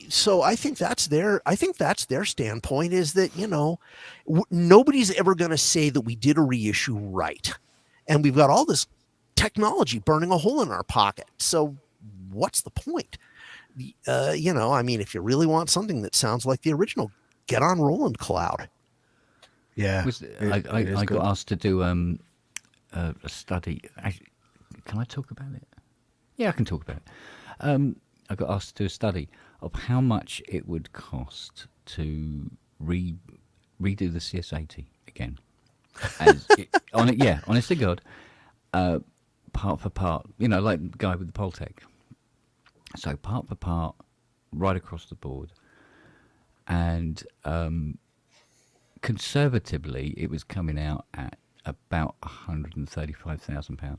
S3: So I think that's their standpoint, is that, nobody's ever going to say that we did a reissue right. And we've got all this technology burning a hole in our pocket. So what's the point? I mean, if you really want something that sounds like the original, get on Roland Cloud.
S2: Yeah.
S1: I got asked to do a study. Can I talk about it? Yeah, I can talk about it. I got asked to do a study of how much it would cost to redo the CS80 again. Honest to God, part for part, like the guy with the Pultec. So part for part, right across the board. And conservatively, it was coming out at about £135,000.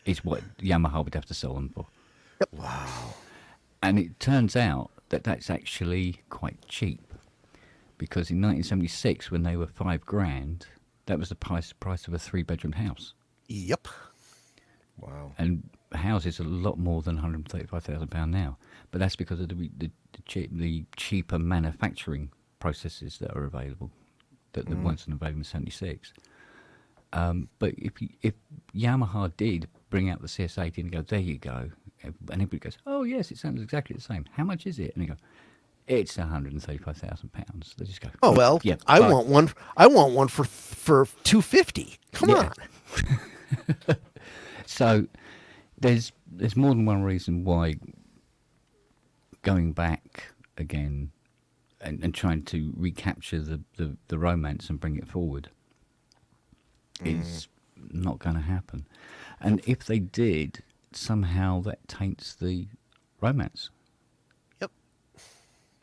S1: Is what Yamaha would have to sell them for.
S3: Yep.
S2: Wow. And
S1: it turns out that that's actually quite cheap, because in 1976, when they were $5,000, that was the price of a 3-bedroom house.
S3: Yep.
S2: Wow.
S1: And houses are a lot more than £135,000 now, but that's because of the cheaper manufacturing processes that are available that weren't available in 76. But if Yamaha did bring out the CS80 and go, there you go, and everybody goes, oh yes, it sounds exactly the same. How much is it? And they go, it's £135,000. They just go,
S3: oh well,
S1: yeah,
S3: I want one for $250. Come
S1: Yeah.
S3: on.
S1: So there's more than one reason why going back again and trying to recapture the romance and bring it forward is not going to happen. And if they did, somehow that taints the romance.
S3: Yep.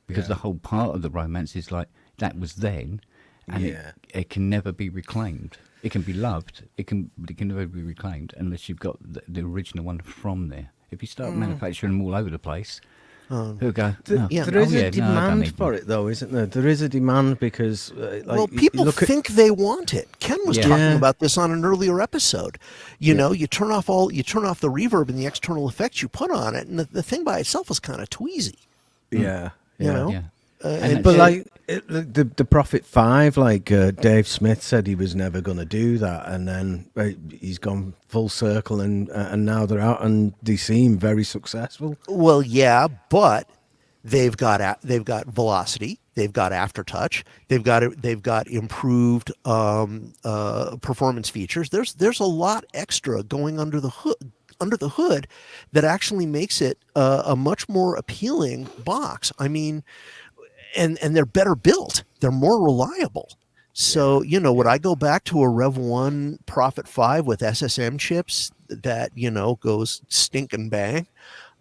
S1: Because the whole part of the romance is like, that was then, and it can never be reclaimed. It can be loved, but it can never be reclaimed unless you've got the original one from there. If you start manufacturing them all over the place, who'll go,
S2: There is a demand for it, though, isn't there? There is a demand because,
S3: well, people think they want it. Ken was talking about this on an earlier episode. You know, you turn off the reverb and the external effects you put on it, and the thing by itself is kind of tweezy.
S2: Yeah,
S3: You know?
S1: Yeah.
S2: But like the Prophet 5, like Dave Smith said he was never going to do that, and then he's gone full circle, and now they're out and they seem very successful.
S3: Well, yeah, but they've got velocity, they've got aftertouch, they've got improved performance features. There's a lot extra going under the hood that actually makes it a much more appealing box. I mean. And they're better built. They're more reliable. So, you know, would I go back to a Rev 1 Prophet 5 with SSM chips that, you know, goes stink and bang?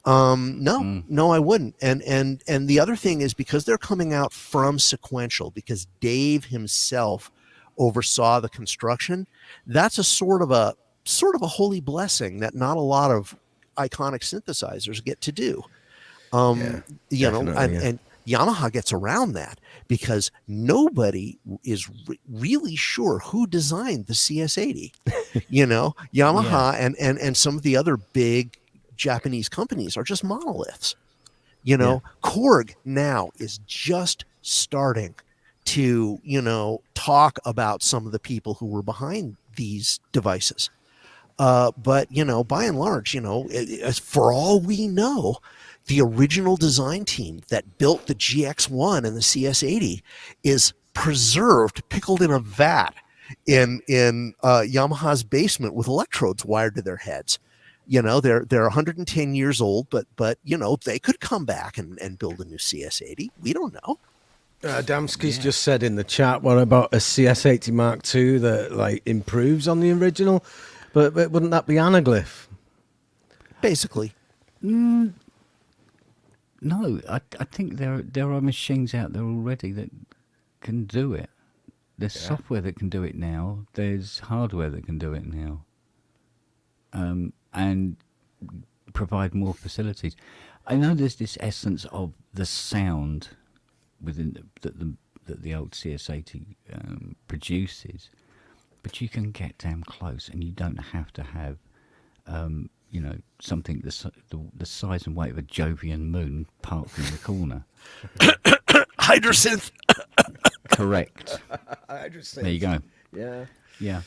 S3: No, I wouldn't. And the other thing is because they're coming out from sequential, because Dave himself oversaw the construction, that's a sort of a holy blessing that not a lot of iconic synthesizers get to do. You know, and Yamaha gets around that because nobody is really sure who designed the CS80. You know, Yamaha and some of the other big Japanese companies are just monoliths. You know, Korg now is just starting to, you know, talk about some of the people who were behind these devices. But, you know, by and large, you know, for all we know, the original design team that built the GX1 and the CS80 is preserved, pickled in a vat in Yamaha's basement with electrodes wired to their heads. You know, they're 110 years old, but you know, they could come back and build a new CS80. We don't know.
S2: Damsky's just said in the chat, what about a CS80 Mark II that like improves on the original? But wouldn't that be anaglyph?
S3: Basically.
S1: No, I think there are machines out there already that can do it. There's software that can do it now. There's hardware that can do it now, and provide more facilities. I know there's this essence of the sound within that the old CS80 produces, but you can get damn close, and you don't have to have. You know, something the size and weight of a Jovian moon parked in the corner.
S3: Hydrosynth.
S1: Correct.
S2: Hydrosynth.
S1: There you go.
S2: Yeah.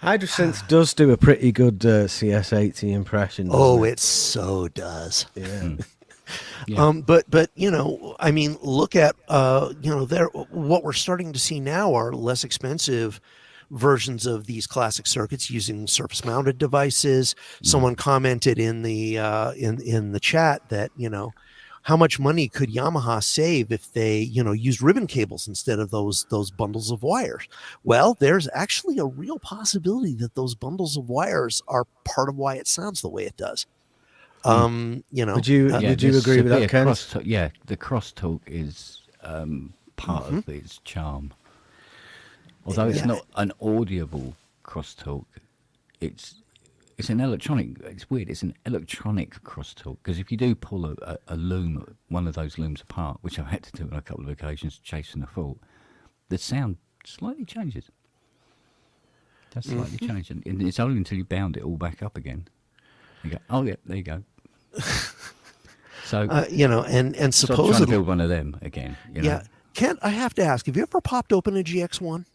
S2: Hydrosynth does do a pretty good CS80 impression.
S3: Oh, it so does.
S2: Yeah.
S3: But you know, I mean, look at you know, what we're starting to see now are less expensive versions of these classic circuits using surface-mounted devices. Someone commented in the in the chat that, you know, how much money could Yamaha save if they, you know, use ribbon cables instead of those bundles of wires? Well, there's actually a real possibility that those bundles of wires are part of why it sounds the way it does. You know,
S2: would you agree with that, Ken?
S1: The crosstalk is part of its charm. Although it's not an audible crosstalk, it's an electronic. It's weird. It's an electronic crosstalk because if you do pull a loom, one of those looms apart, which I've had to do on a couple of occasions, chasing a fault, the sound slightly changes. Does slightly change, and it's only until you bound it all back up again. You go, oh yeah, there you go. So
S3: you know, and supposedly
S1: trying to build one of them again. You know?
S3: Yeah, Kent, I have to ask: have you ever popped open a GX1?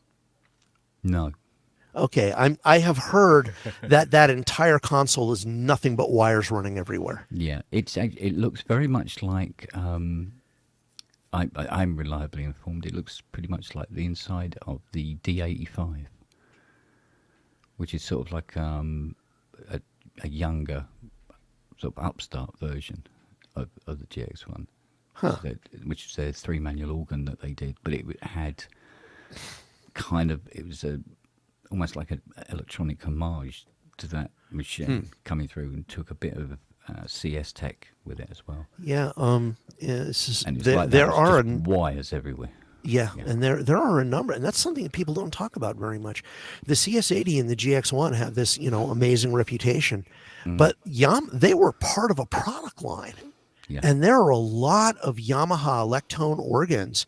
S1: No.
S3: Okay, I have heard that entire console is nothing but wires running everywhere.
S1: Yeah, it looks very much like I'm reliably informed. It looks pretty much like the inside of the D85. which is sort of like a younger, sort of upstart version of the GX1, which is their 3-manual organ that they did, but it had kind of, it was almost like an electronic homage to that machine coming through, and took a bit of CS tech with it as well.
S3: Yeah, it's just,
S1: And it's
S3: there,
S1: like
S3: there
S1: that, it's
S3: are
S1: just wires everywhere.
S3: Yeah, and there are a number, and that's something that people don't talk about very much. The CS80 and the GX1 have this, amazing reputation, but they were part of a product line, and there are a lot of Yamaha Electone organs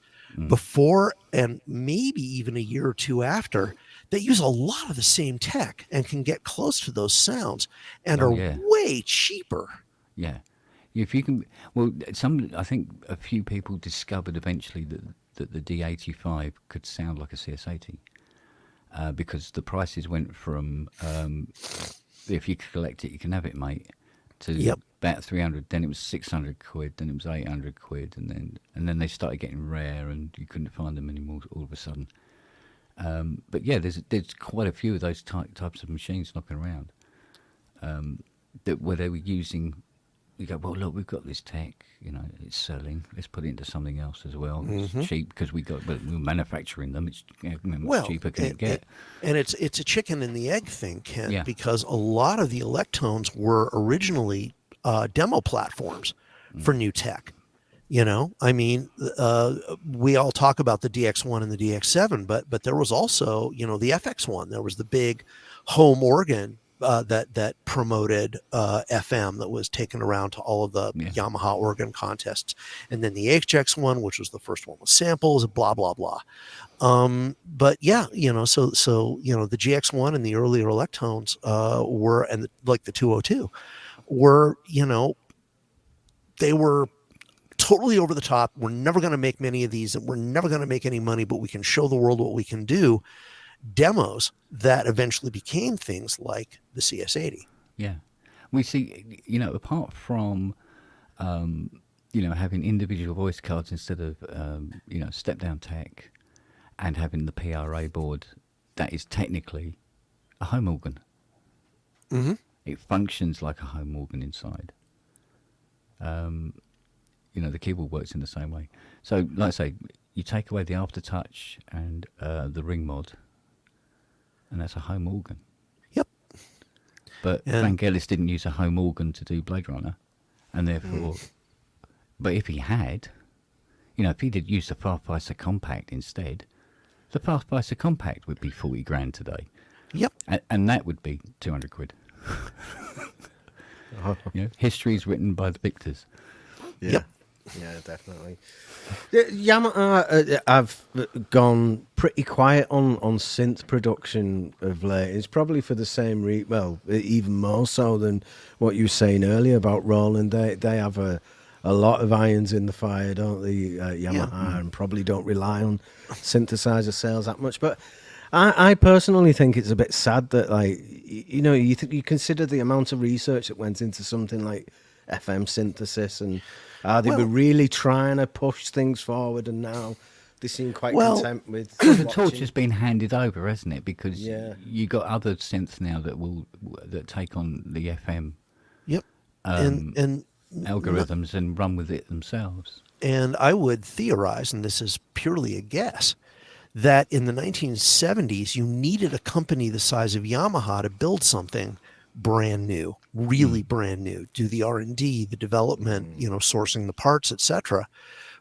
S3: before and maybe even a year or two after that use a lot of the same tech and can get close to those sounds and are way cheaper.
S1: Yeah, if you can, I think a few people discovered eventually that the D85 could sound like a CS80 because the prices went from if you collect it, you can have it, mate, to about 300. Then it was 600 quid. Then it was 800 quid, and then they started getting rare, and you couldn't find them anymore all of a sudden. But yeah, there's quite a few of those types of machines knocking around where they were using. You go, well, look, we've got this tech, it's selling. Let's put it into something else as well. It's cheap because we're manufacturing them. It's much cheaper can it get?
S3: And it's a chicken and the egg thing, Ken, because a lot of the Electones were originally demo platforms for new tech. I mean, we all talk about the DX1 and the DX7, but there was also, the FX1. There was the big home organ that promoted FM that was taken around to all of the Yamaha organ contests, and then the HX1, which was the first one with samples, blah blah blah. But yeah, so the GX1 and the earlier Electones were, and like the 202, were they were totally over the top. We're never going to make many of these, and we're never going to make any money, but we can show the world what we can do. Demos that eventually became things like the CS80.
S1: Yeah, we see, apart from, having individual voice cards instead of, step down tech, and having the PRA board, that is technically a home organ. Mm-hmm. It functions like a home organ inside. The keyboard works in the same way. So, like I say, you take away the aftertouch and the ring mod, and that's a home organ. Yep. But Vangelis didn't use a home organ to do Blade Runner, and therefore, but if he had, if he did use the Pathfinder Compact instead, the Pathfinder Compact would be 40 grand today. Yep. And that would be 200 quid. History is written by the victors.
S2: Yeah. Yep. Yeah, definitely. Yamaha have gone pretty quiet on synth production of late. It's probably for the same even more so than what you were saying earlier about Roland. They have a lot of irons in the fire, don't they, Yamaha, and probably don't rely on synthesizer sales that much. But I personally think it's a bit sad that, you consider the amount of research that went into something like FM synthesis, and they were really trying to push things forward, and now they seem quite content with
S1: the torch has been handed over, hasn't it? Because you got other synths now that take on the FM and algorithms and run with it themselves.
S3: And I would theorize, and this is purely a guess, that in the 1970s you needed a company the size of Yamaha to build something brand new, really brand new, do the R&D, the development, sourcing the parts, etc.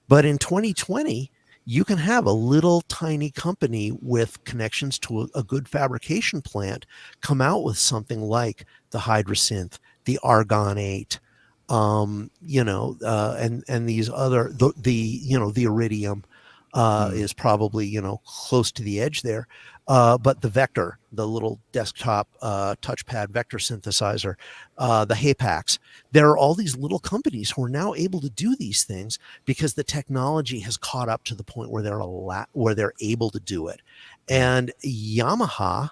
S3: But in 2020, you can have a little tiny company with connections to a good fabrication plant come out with something like the Hydrasynth, the Argon 8, and these other, the Iridium is probably, close to the edge there. But the Vector, the little desktop touchpad vector synthesizer, the Hapax, there are all these little companies who are now able to do these things because the technology has caught up to the point where they're able to do it. And Yamaha,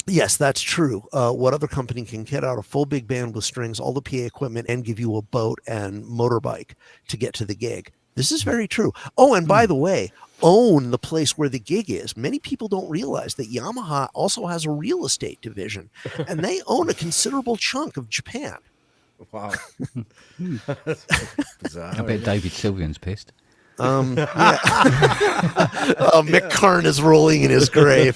S3: yes, that's true. What other company can get out a full big band with strings, all the PA equipment, and give you a boat and motorbike to get to the gig? This is very true. Oh, and by the way, own the place where the gig is. Many people don't realize that Yamaha also has a real estate division, and they own a considerable chunk of Japan.
S2: Wow. Bizarre.
S1: I bet David Sylvian's pissed.
S3: Yeah. Oh, Mick Karn is rolling in his grave.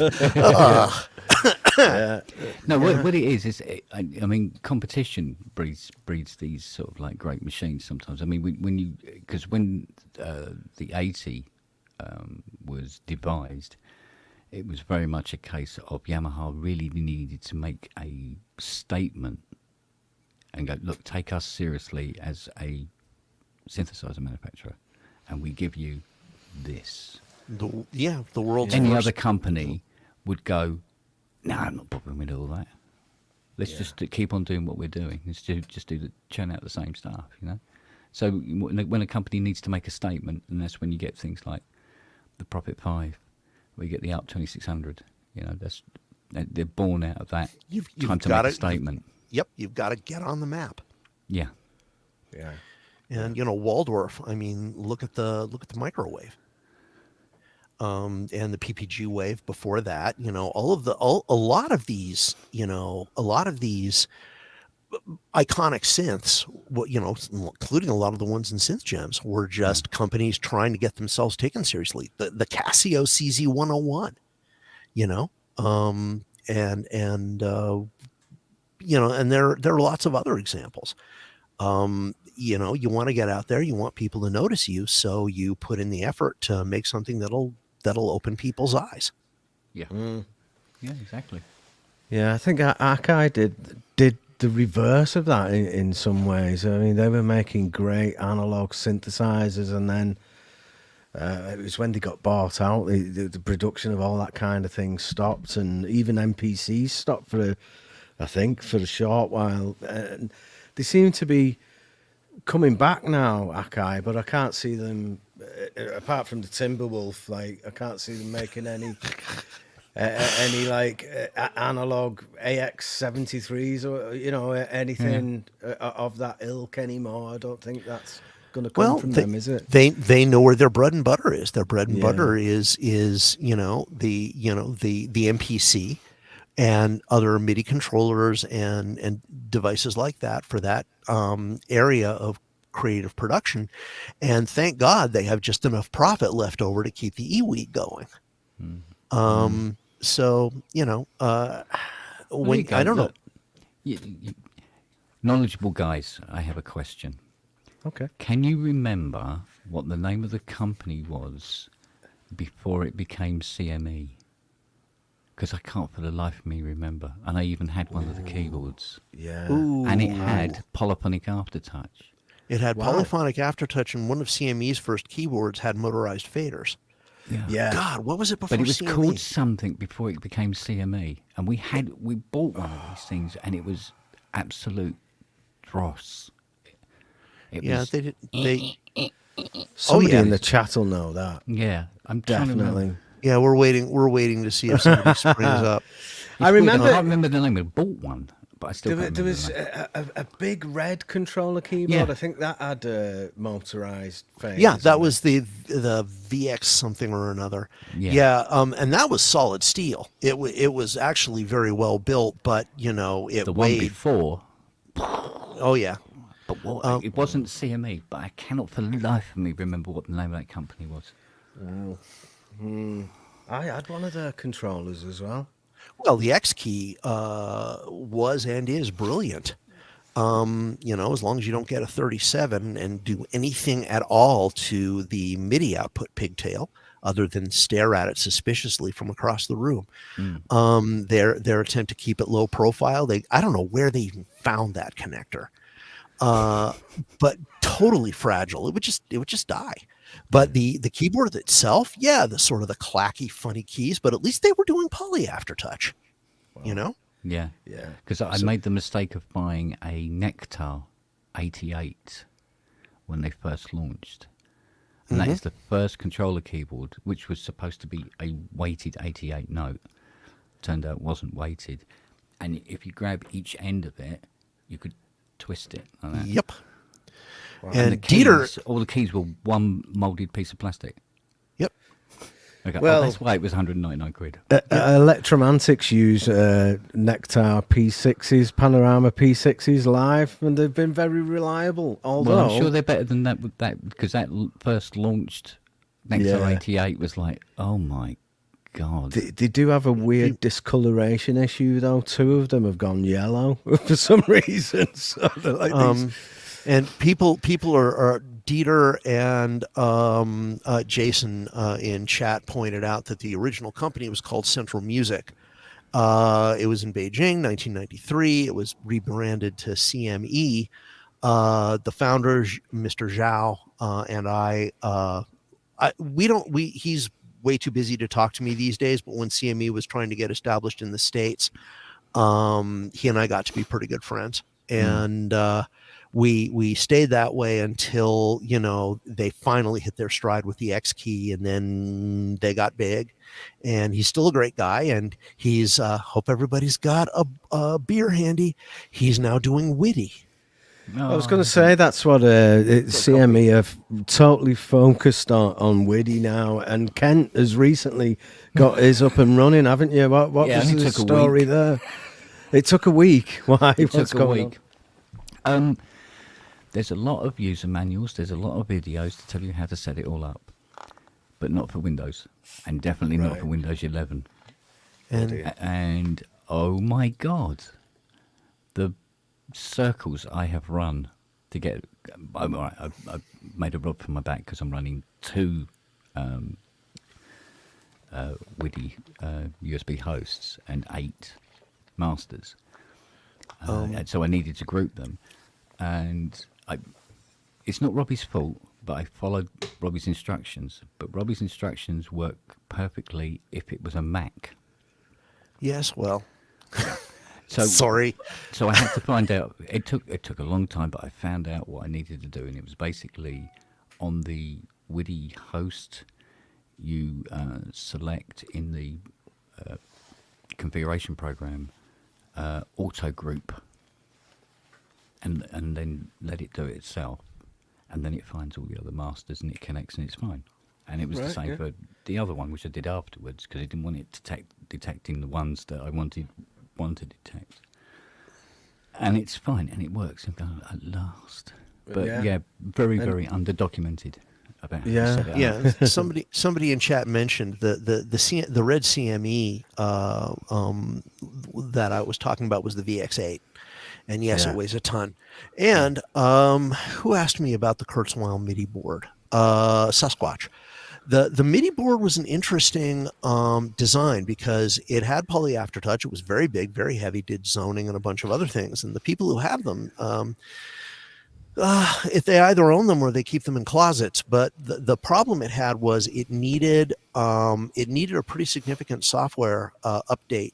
S1: No, what it is I mean, competition breeds these sort of like great machines sometimes. I mean, when the 80 was devised, it was very much a case of Yamaha really needed to make a statement and go, look, take us seriously as a synthesizer manufacturer, and we give you this.
S3: The world's
S1: Any
S3: first.
S1: other company would go, no, I'm not bothering with all that. Let's just keep on doing what we're doing. Let's churn out the same stuff, you know. So when a company needs to make a statement, and that's when you get things like the Prophet 5, where you get the ARP 2600. You know, they're born out of that
S3: You've
S1: time to
S3: gotta-
S1: make a statement.
S3: Yep, you've got to get on the map.
S1: Yeah.
S2: Yeah.
S3: And Waldorf. I mean, look at the microwave, and the PPG wave before that. A lot of these iconic synths, including a lot of the ones in Synth Gems, were just companies trying to get themselves taken seriously. The Casio CZ101, and there are lots of other examples. You want to get out there, you want people to notice you, so you put in the effort to make something that'll open people's eyes.
S1: Yeah. Yeah, exactly.
S2: Yeah, I think AKAI did the reverse of that in some ways. I mean, they were making great analog synthesizers, and then it was when they got bought out, the production of all that kind of thing stopped, and even MPCs stopped for a short while. And they seem to be coming back now, AKAI, but I can't see them, apart from the Timberwolf, like, I can't see them making any analog AX73s or anything of that ilk anymore. I don't think that's going to come from them, is it?
S3: They know where their bread and butter is. Their bread and butter is the MPC and other MIDI controllers and devices like that for that area of creative production. And thank God they have just enough profit left over to keep the eWeek going. So, when I don't know.
S1: Knowledgeable guys, I have a question.
S2: Okay.
S1: Can you remember what the name of the company was before it became CME? Because I can't for the life of me remember. And I even had one of the keyboards.
S2: Yeah.
S3: Ooh.
S1: And it had polyphonic aftertouch.
S3: It had polyphonic aftertouch, and one of CME's first keyboards had motorized faders.
S2: Yeah.
S3: God, what was it before
S1: But it was
S3: CME?
S1: called something before it became CME. And we bought one of these things, and it was absolute dross. It
S3: Yeah,
S1: was,
S3: they did. They
S2: Somebody
S3: yeah.
S2: in the chat will know that.
S1: yeah, I'm trying to remember.
S2: Definitely.
S3: Yeah, we're waiting to see if somebody springs up.
S2: I
S1: It's weird,
S2: remember-
S1: I can't remember the name. I bought one, but I still can't
S2: There
S1: remember
S2: was
S1: the name.
S2: a big red controller keyboard.
S1: Yeah.
S2: I think that had motorized phase.
S3: Yeah, that was the VX something or another.
S1: Yeah.
S3: And that was solid steel. It was actually very well built, but it
S1: The one
S3: weighed.
S1: before,
S3: Oh yeah,
S1: but it wasn't CME, but I cannot for the life of me remember what the name of that company was.
S2: I had one of their controllers as well.
S3: well, the X key was and is brilliant. As long as you don't get a 37 and do anything at all to the MIDI output pigtail, other than stare at it suspiciously from across the room. Their attempt to keep it low profile, I don't know where they even found that connector, but totally fragile. It would just die. But the keyboard itself, the sort of the clacky, funny keys, but at least they were doing poly aftertouch.
S1: Yeah.
S2: Yeah.
S1: Because I made the mistake of buying a Nectar 88 when they first launched. And that is the first controller keyboard, which was supposed to be a weighted 88 note. Turned out it wasn't weighted. And if you grab each end of it, you could twist it like that.
S3: Yep.
S1: And the
S3: And Dieter,
S1: keys, all the keys were one molded piece of plastic.
S3: yep.
S1: Okay.
S2: Well-
S1: That's why it was 199 quid.
S2: Electromantics use Nectar P6s, Panorama P6s live, and they've been very reliable. Although
S1: Well, I'm sure they're better than that. Because that first launched Nectar
S2: Yeah.
S1: 88 was like, oh my god.
S2: they do have a weird discoloration issue, though. Two of them have gone yellow for some reason. So they're like these.
S3: And people are Dieter and Jason in chat pointed out that the original company was called Central Music. It was in Beijing, 1993. It was rebranded to CME. The founders, Mr. Zhao, and he's way too busy to talk to me these days. But when CME was trying to get established in the States, he and I got to be pretty good friends, and we stayed that way until they finally hit their stride with the XKEY, and then they got big. And he's still a great guy, and he's hope everybody's got a beer handy. He's now doing Witty.
S2: I was going to say that's what CME have totally focused on Widdy now, and Kent has recently got his up and running, haven't you? What
S1: Yeah,
S2: was
S1: it
S2: the
S1: took a
S2: story
S1: week.
S2: there? It took a week. Why?
S1: It
S2: What's
S1: took a
S2: going
S1: week. There's a lot of user manuals. There's a lot of videos to tell you how to set it all up, but not for Windows, and definitely not for Windows 11. And oh my god, the circles I have run to get. I've made a rod for my back because I'm running two Widdy USB hosts and 8 masters. And so I needed to group them, and it's not Robbie's fault, but I followed Robbie's instructions. But Robbie's instructions work perfectly if it was a Mac.
S3: Yes, well,
S1: So
S3: sorry.
S1: So I had to find out. It took a long time, but I found out what I needed to do, and it was basically on the Widdy host. You select in the configuration program auto group, and then let it do it itself, and then it finds all the other masters and it connects and it's fine. And it was the same for the other one, which I did afterwards because I didn't want it to detecting the ones that I wanted to detect. And it's fine, and it works. I'm going at last, but very underdocumented about how to set it up.
S3: Yeah, somebody in chat mentioned the red CME that I was talking about was the VX8, and yes, it weighs a ton. And who asked me about the Kurzweil MIDI board? Sasquatch. The MIDI board was an interesting design because it had poly aftertouch. It was very big, very heavy, did zoning and a bunch of other things. And the people who have them, if they either own them or they keep them in closets. But the problem it had was it needed a pretty significant software update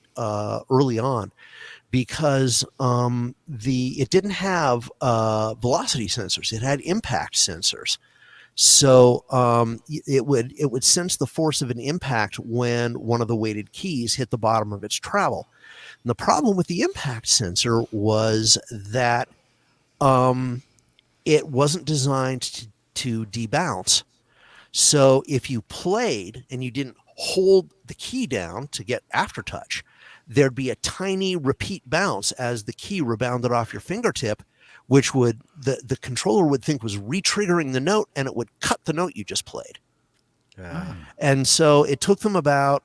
S3: early on, because it didn't have velocity sensors. It had impact sensors. So it would sense the force of an impact when one of the weighted keys hit the bottom of its travel. And the problem with the impact sensor was that it wasn't designed to debounce. So if you played and you didn't hold the key down to get aftertouch, there'd be a tiny repeat bounce as the key rebounded off your fingertip, which would the controller would think was re-triggering the note, and it would cut the note you just played. And so it took them about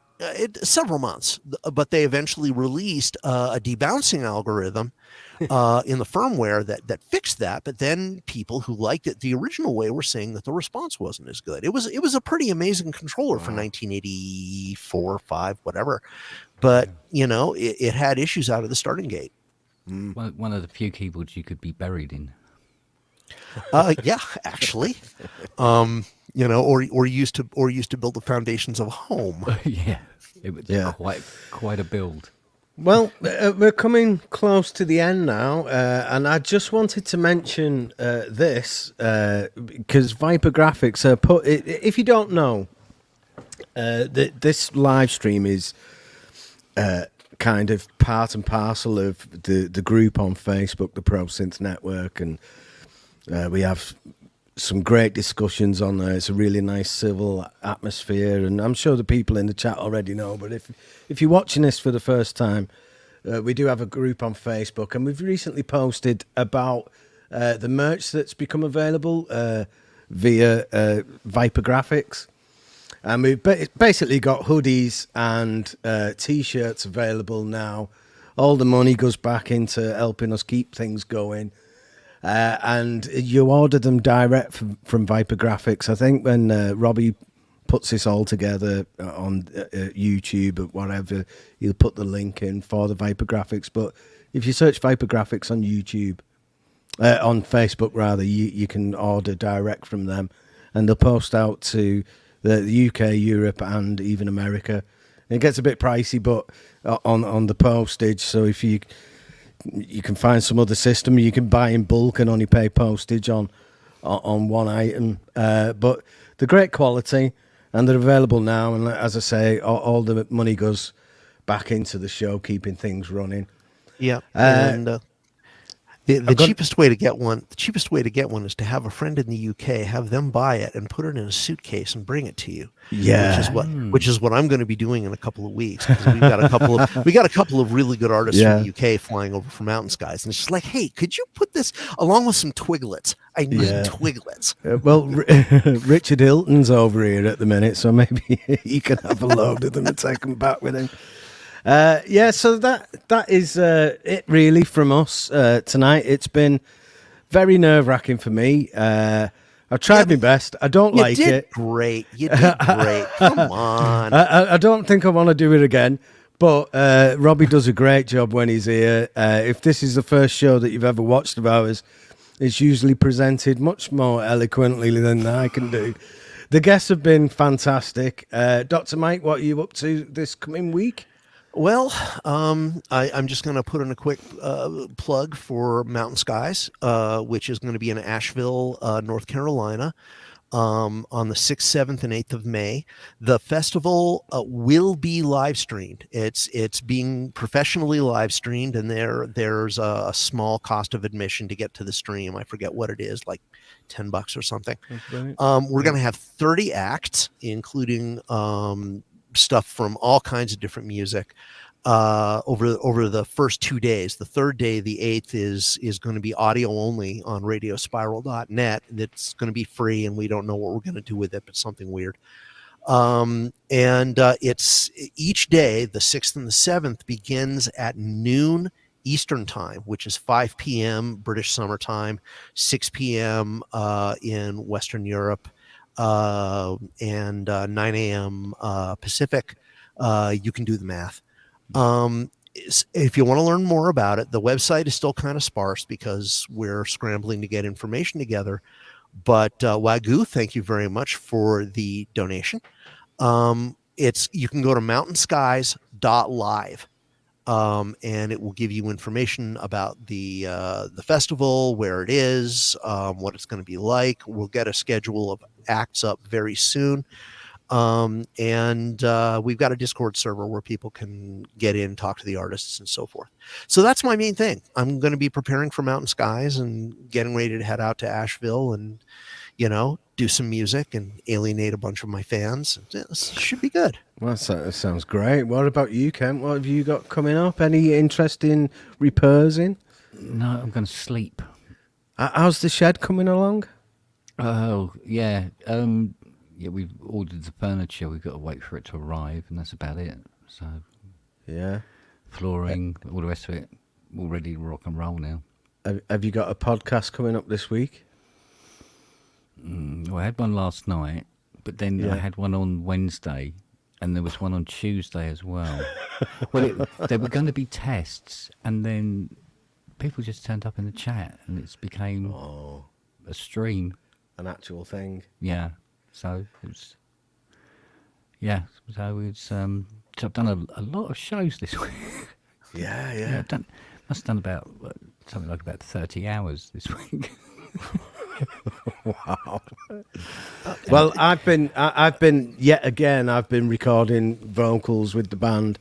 S3: several months, but they eventually released a debouncing algorithm in the firmware that fixed that. But then people who liked it the original way were saying that the response wasn't as good. It was a pretty amazing controller for 1984, 5, whatever. But it had issues out of the starting gate.
S1: One of the few keyboards you could be buried in.
S3: Yeah, actually, or used to build the foundations of a home.
S1: Yeah, it was quite a build.
S2: Well, we're coming close to the end now, and I just wanted to mention this because Viper Graphics are put. If you don't know, this live stream is kind of part and parcel of the group on Facebook, the Pro Synth Network, and we have some great discussions on there. It's a really nice civil atmosphere, and I'm sure the people in the chat already know. But if you're watching this for the first time, we do have a group on Facebook, and we've recently posted about the merch that's become available via Viper Graphics. And we've basically got hoodies and T-shirts available now. All the money goes back into helping us keep things going. And you order them direct from Viper Graphics. I think when Robbie puts this all together on YouTube or whatever, he'll put the link in for the Viper Graphics. But if you search Viper Graphics on YouTube, on Facebook rather, you can order direct from them. And they'll post out to the UK, Europe, and even America. It gets a bit pricey, but on the postage. So if you can find some other system, you can buy in bulk and only pay postage on one item. But they're great quality, and they're available now. And as I say, all the money goes back into the show, keeping things running.
S3: Yeah, and the cheapest way to get one. The cheapest way to get one is to have a friend in the UK, have them buy it, and put it in a suitcase and bring it to you.
S2: Yeah,
S3: which is what I'm going to be doing in a couple of weeks. We got a couple of really good artists from the UK flying over from Mountain Skies, and it's just like, hey, could you put this along with some twiglets? I need twiglets.
S2: Well, Richard Hilton's over here at the minute, so maybe he can have a load of them and take them back with him. So that is it really from us tonight. It's been very nerve-wracking for me. I've tried my best. I don't like it.
S3: You did great. Come on.
S2: I don't think I want to do it again, but Robbie does a great job when he's here. If this is the first show that you've ever watched of ours, it's usually presented much more eloquently than I can do. The guests have been fantastic. Dr. Mike, what are you up to this coming week?
S3: Well, I'm just going to put in a quick plug for Mountain Skies, which is going to be in Asheville, North Carolina, on the 6th, 7th, and 8th of May. The festival will be live streamed. It's being professionally live streamed, and there's a small cost of admission to get to the stream. I forget what it is, like $10 or something.
S2: Right.
S3: We're going to have 30 acts, including stuff from all kinds of different music over the first 2 days. The third day, the 8th, is going to be audio only on radiospiral.net. That's going to be free, and we don't know what we're going to do with it, but something weird. It's each day, the 6th and the 7th, begins at noon Eastern time, which is 5 p.m. British Summer Time, 6 p.m. In Western Europe, and 9 a.m. Pacific. You can do the math. If you want to learn more about it, the website is still kind of sparse because we're scrambling to get information together. But Wagyu, thank you very much for the donation. You can go to mountainskies.live. And it will give you information about the festival, where it is, what it's going to be like. We'll get a schedule of acts up very soon. We've got a Discord server where people can get in, talk to the artists, and so forth. So that's my main thing. I'm going to be preparing for Mountain Skies and getting ready to head out to Asheville and, do some music and alienate a bunch of my fans. It should be good.
S2: Well, that sounds great. What about you, Kent? What have you got coming up? Any interest in rehearsing?
S1: No, I'm going to sleep.
S2: How's the shed coming along?
S1: Oh, yeah. We've ordered the furniture. We've got to wait for it to arrive, and that's about it. So,
S2: yeah.
S1: Flooring, all the rest of it, all ready to rock and roll now.
S2: Have you got a podcast coming up this week?
S1: Well, I had one last night, but then I had one on Wednesday, and there was one on Tuesday as well. Well, they were going to be tests, and then people just turned up in the chat, and it's became a stream.
S2: An actual thing.
S1: Yeah. So it's so I've done a lot of shows this week.
S2: Yeah.
S1: I've done about something like about 30 hours this week.
S2: Wow. Well, I've been recording vocals with the band,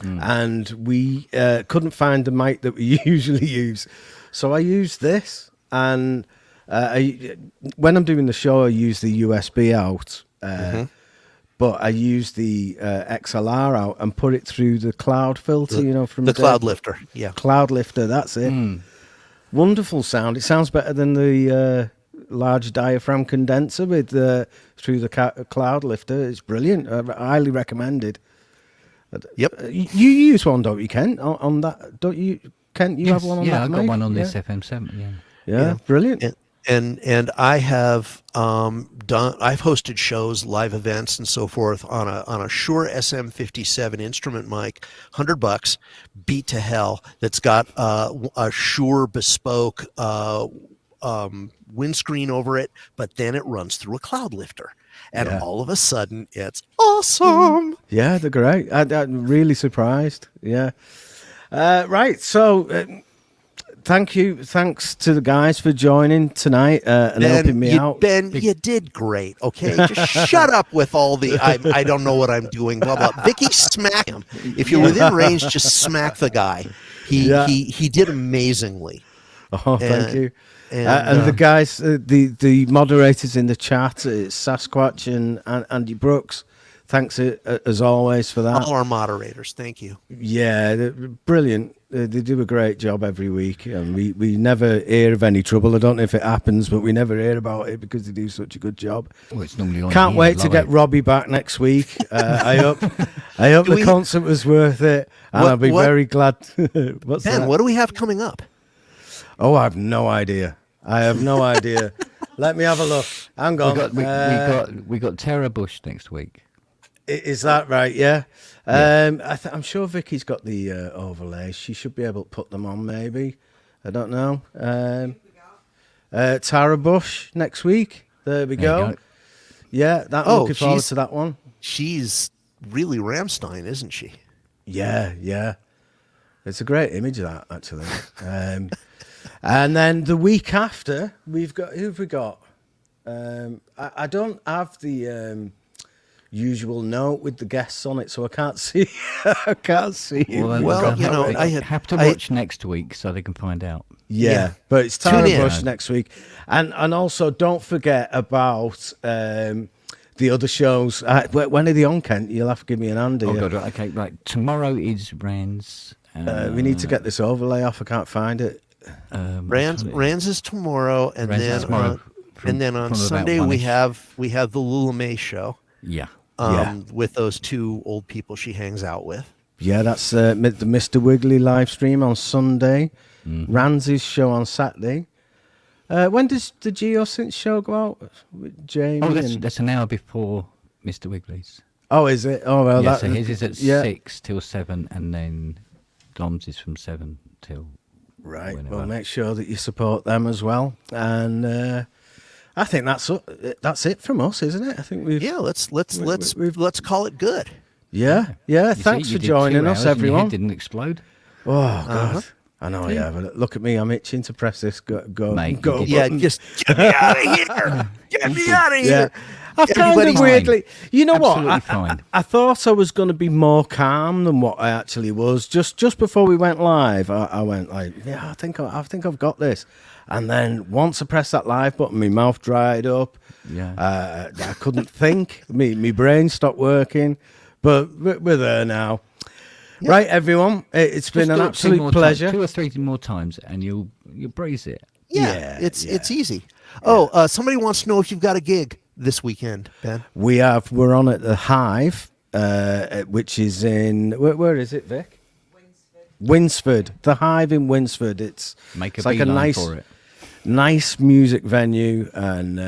S2: and we couldn't find the mic that we usually use, so I used this, and When I'm doing the show, I use the USB out, but I use the XLR out and put it through the cloud filter, from
S3: the cloud lifter. Yeah.
S2: Cloud lifter, that's it. Wonderful sound. It sounds better than the large diaphragm condenser with through the cloud lifter. It's brilliant. Highly recommended.
S3: Yep.
S2: You use one, don't you, Kent? On that, don't you, Kent? You have one on that?
S1: Yeah, I've got
S2: mic?
S1: one on this FM7.
S2: Yeah, brilliant.
S3: And I have I've hosted shows, live events, and so forth on a Shure SM57 instrument mic, $100, beat to hell. That's got a Shure bespoke windscreen over it, but then it runs through a cloud lifter, and all of a sudden it's awesome.
S2: Yeah, they're great. I'm really surprised. Yeah. Right. So. Thanks to the guys for joining tonight and helping me out.
S3: Ben, you did great. Okay, just shut up with all the I don't know what I'm doing. Blah blah. Vicky, smack him if you're within range. Just smack the guy. He did amazingly.
S2: Oh, thank you. And the guys, the moderators in the chat, Sasquatch and Andy Brooks. Thanks as always for that.
S3: All our moderators, thank you.
S2: Yeah, they're brilliant. They do a great job every week, and we never hear of any trouble. I don't know if it happens, but we never hear about it because they do such a good job.
S1: Well, it's normally on.
S2: Can't wait to get Robbie back next week. I hope the concert was worth it, and I'll be very glad. What's
S3: Ben,
S2: that?
S3: what do we have coming up?
S2: Oh, I have no idea. Let me have a look. Hang on.
S1: We got Tara Bush next week.
S2: Is that right? Yeah. I'm sure Vicky's got the overlays. She should be able to put them on, maybe. I don't know. Tara Bush next week. There we go. Yeah, looking forward to that one.
S3: She's really Rammstein, isn't she?
S2: Yeah. It's a great image of that, actually. And then the week after, who've we got? I don't have the usual note with the guests on it, so I can't see.
S1: I have to watch next week so they can find out.
S2: Yeah. But it's Tara Bush next week, and also don't forget about the other shows. When are they on, Kent? You'll have to give me an hand.
S1: Oh God, okay, right. Tomorrow is Rand's.
S2: We need to get this overlay off. I can't find it.
S3: Rand's is tomorrow, and then on Sunday we have the Lula May show.
S1: Yeah.
S3: With those two old people she hangs out with.
S2: Yeah, that's the Mr. Wiggly live stream on Sunday. Ranz's show on Saturday. When does the Geosynth show go out? With Jamie?
S1: Oh, that's an hour before Mr. Wiggly's.
S2: Oh, is it? Oh, well,
S1: yeah, so his is at 6 till 7, and then Dom's is from 7 till.
S2: Right. Whenever. Well, make sure that you support them as well. And I think that's it from us, isn't it? I think
S3: let's call it good.
S2: Yeah. Thanks for joining us, everyone.
S1: Your head didn't explode.
S2: Oh God, I know. Yeah, but look at me. I'm itching to press this. Go.
S3: Yeah, just get me out of here. Get me out of here.
S2: I kind of weirdly, you know
S1: Absolutely
S2: what?
S1: Fine.
S2: I thought I was going to be more calm than what I actually was. Just before we went live, I went like, yeah, I think I've got this. And then once I pressed that live button, my mouth dried up.
S1: Yeah.
S2: I couldn't think. My brain stopped working. But we're there now. Yeah. Right, everyone. It's been an absolute pleasure.
S1: 2 or 3 more times, and you'll breeze it.
S3: Yeah, it's easy. Oh, somebody wants to know if you've got a gig this weekend, Ben.
S2: We're on at the Hive, which is in where is it, Vic? Winsford. The Hive in Winsford. It's like a nice music venue, and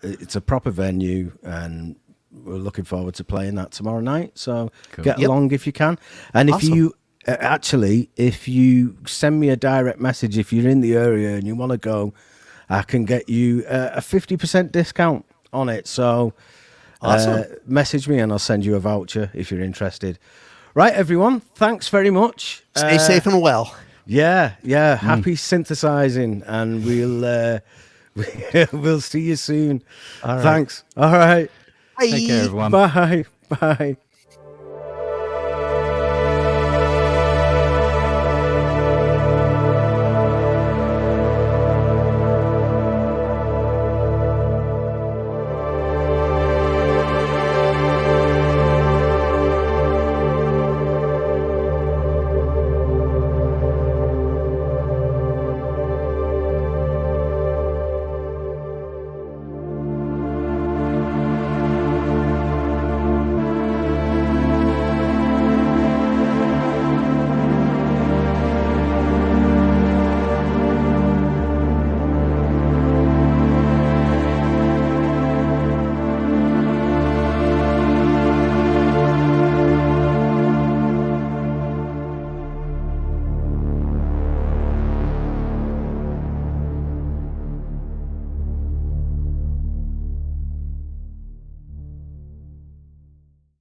S2: it's a proper venue, and we're looking forward to playing that tomorrow night. So get along if you can, and if you if you send me a direct message if you're in the area and you want to go, I can get you a 50% discount on it. So message me and I'll send you a voucher if you're interested. Right, everyone, thanks very much.
S3: Stay safe and well.
S2: Yeah. Happy synthesizing, and we'll see you soon. Thanks. All right.
S3: Bye.
S1: Take care, everyone.
S2: Bye.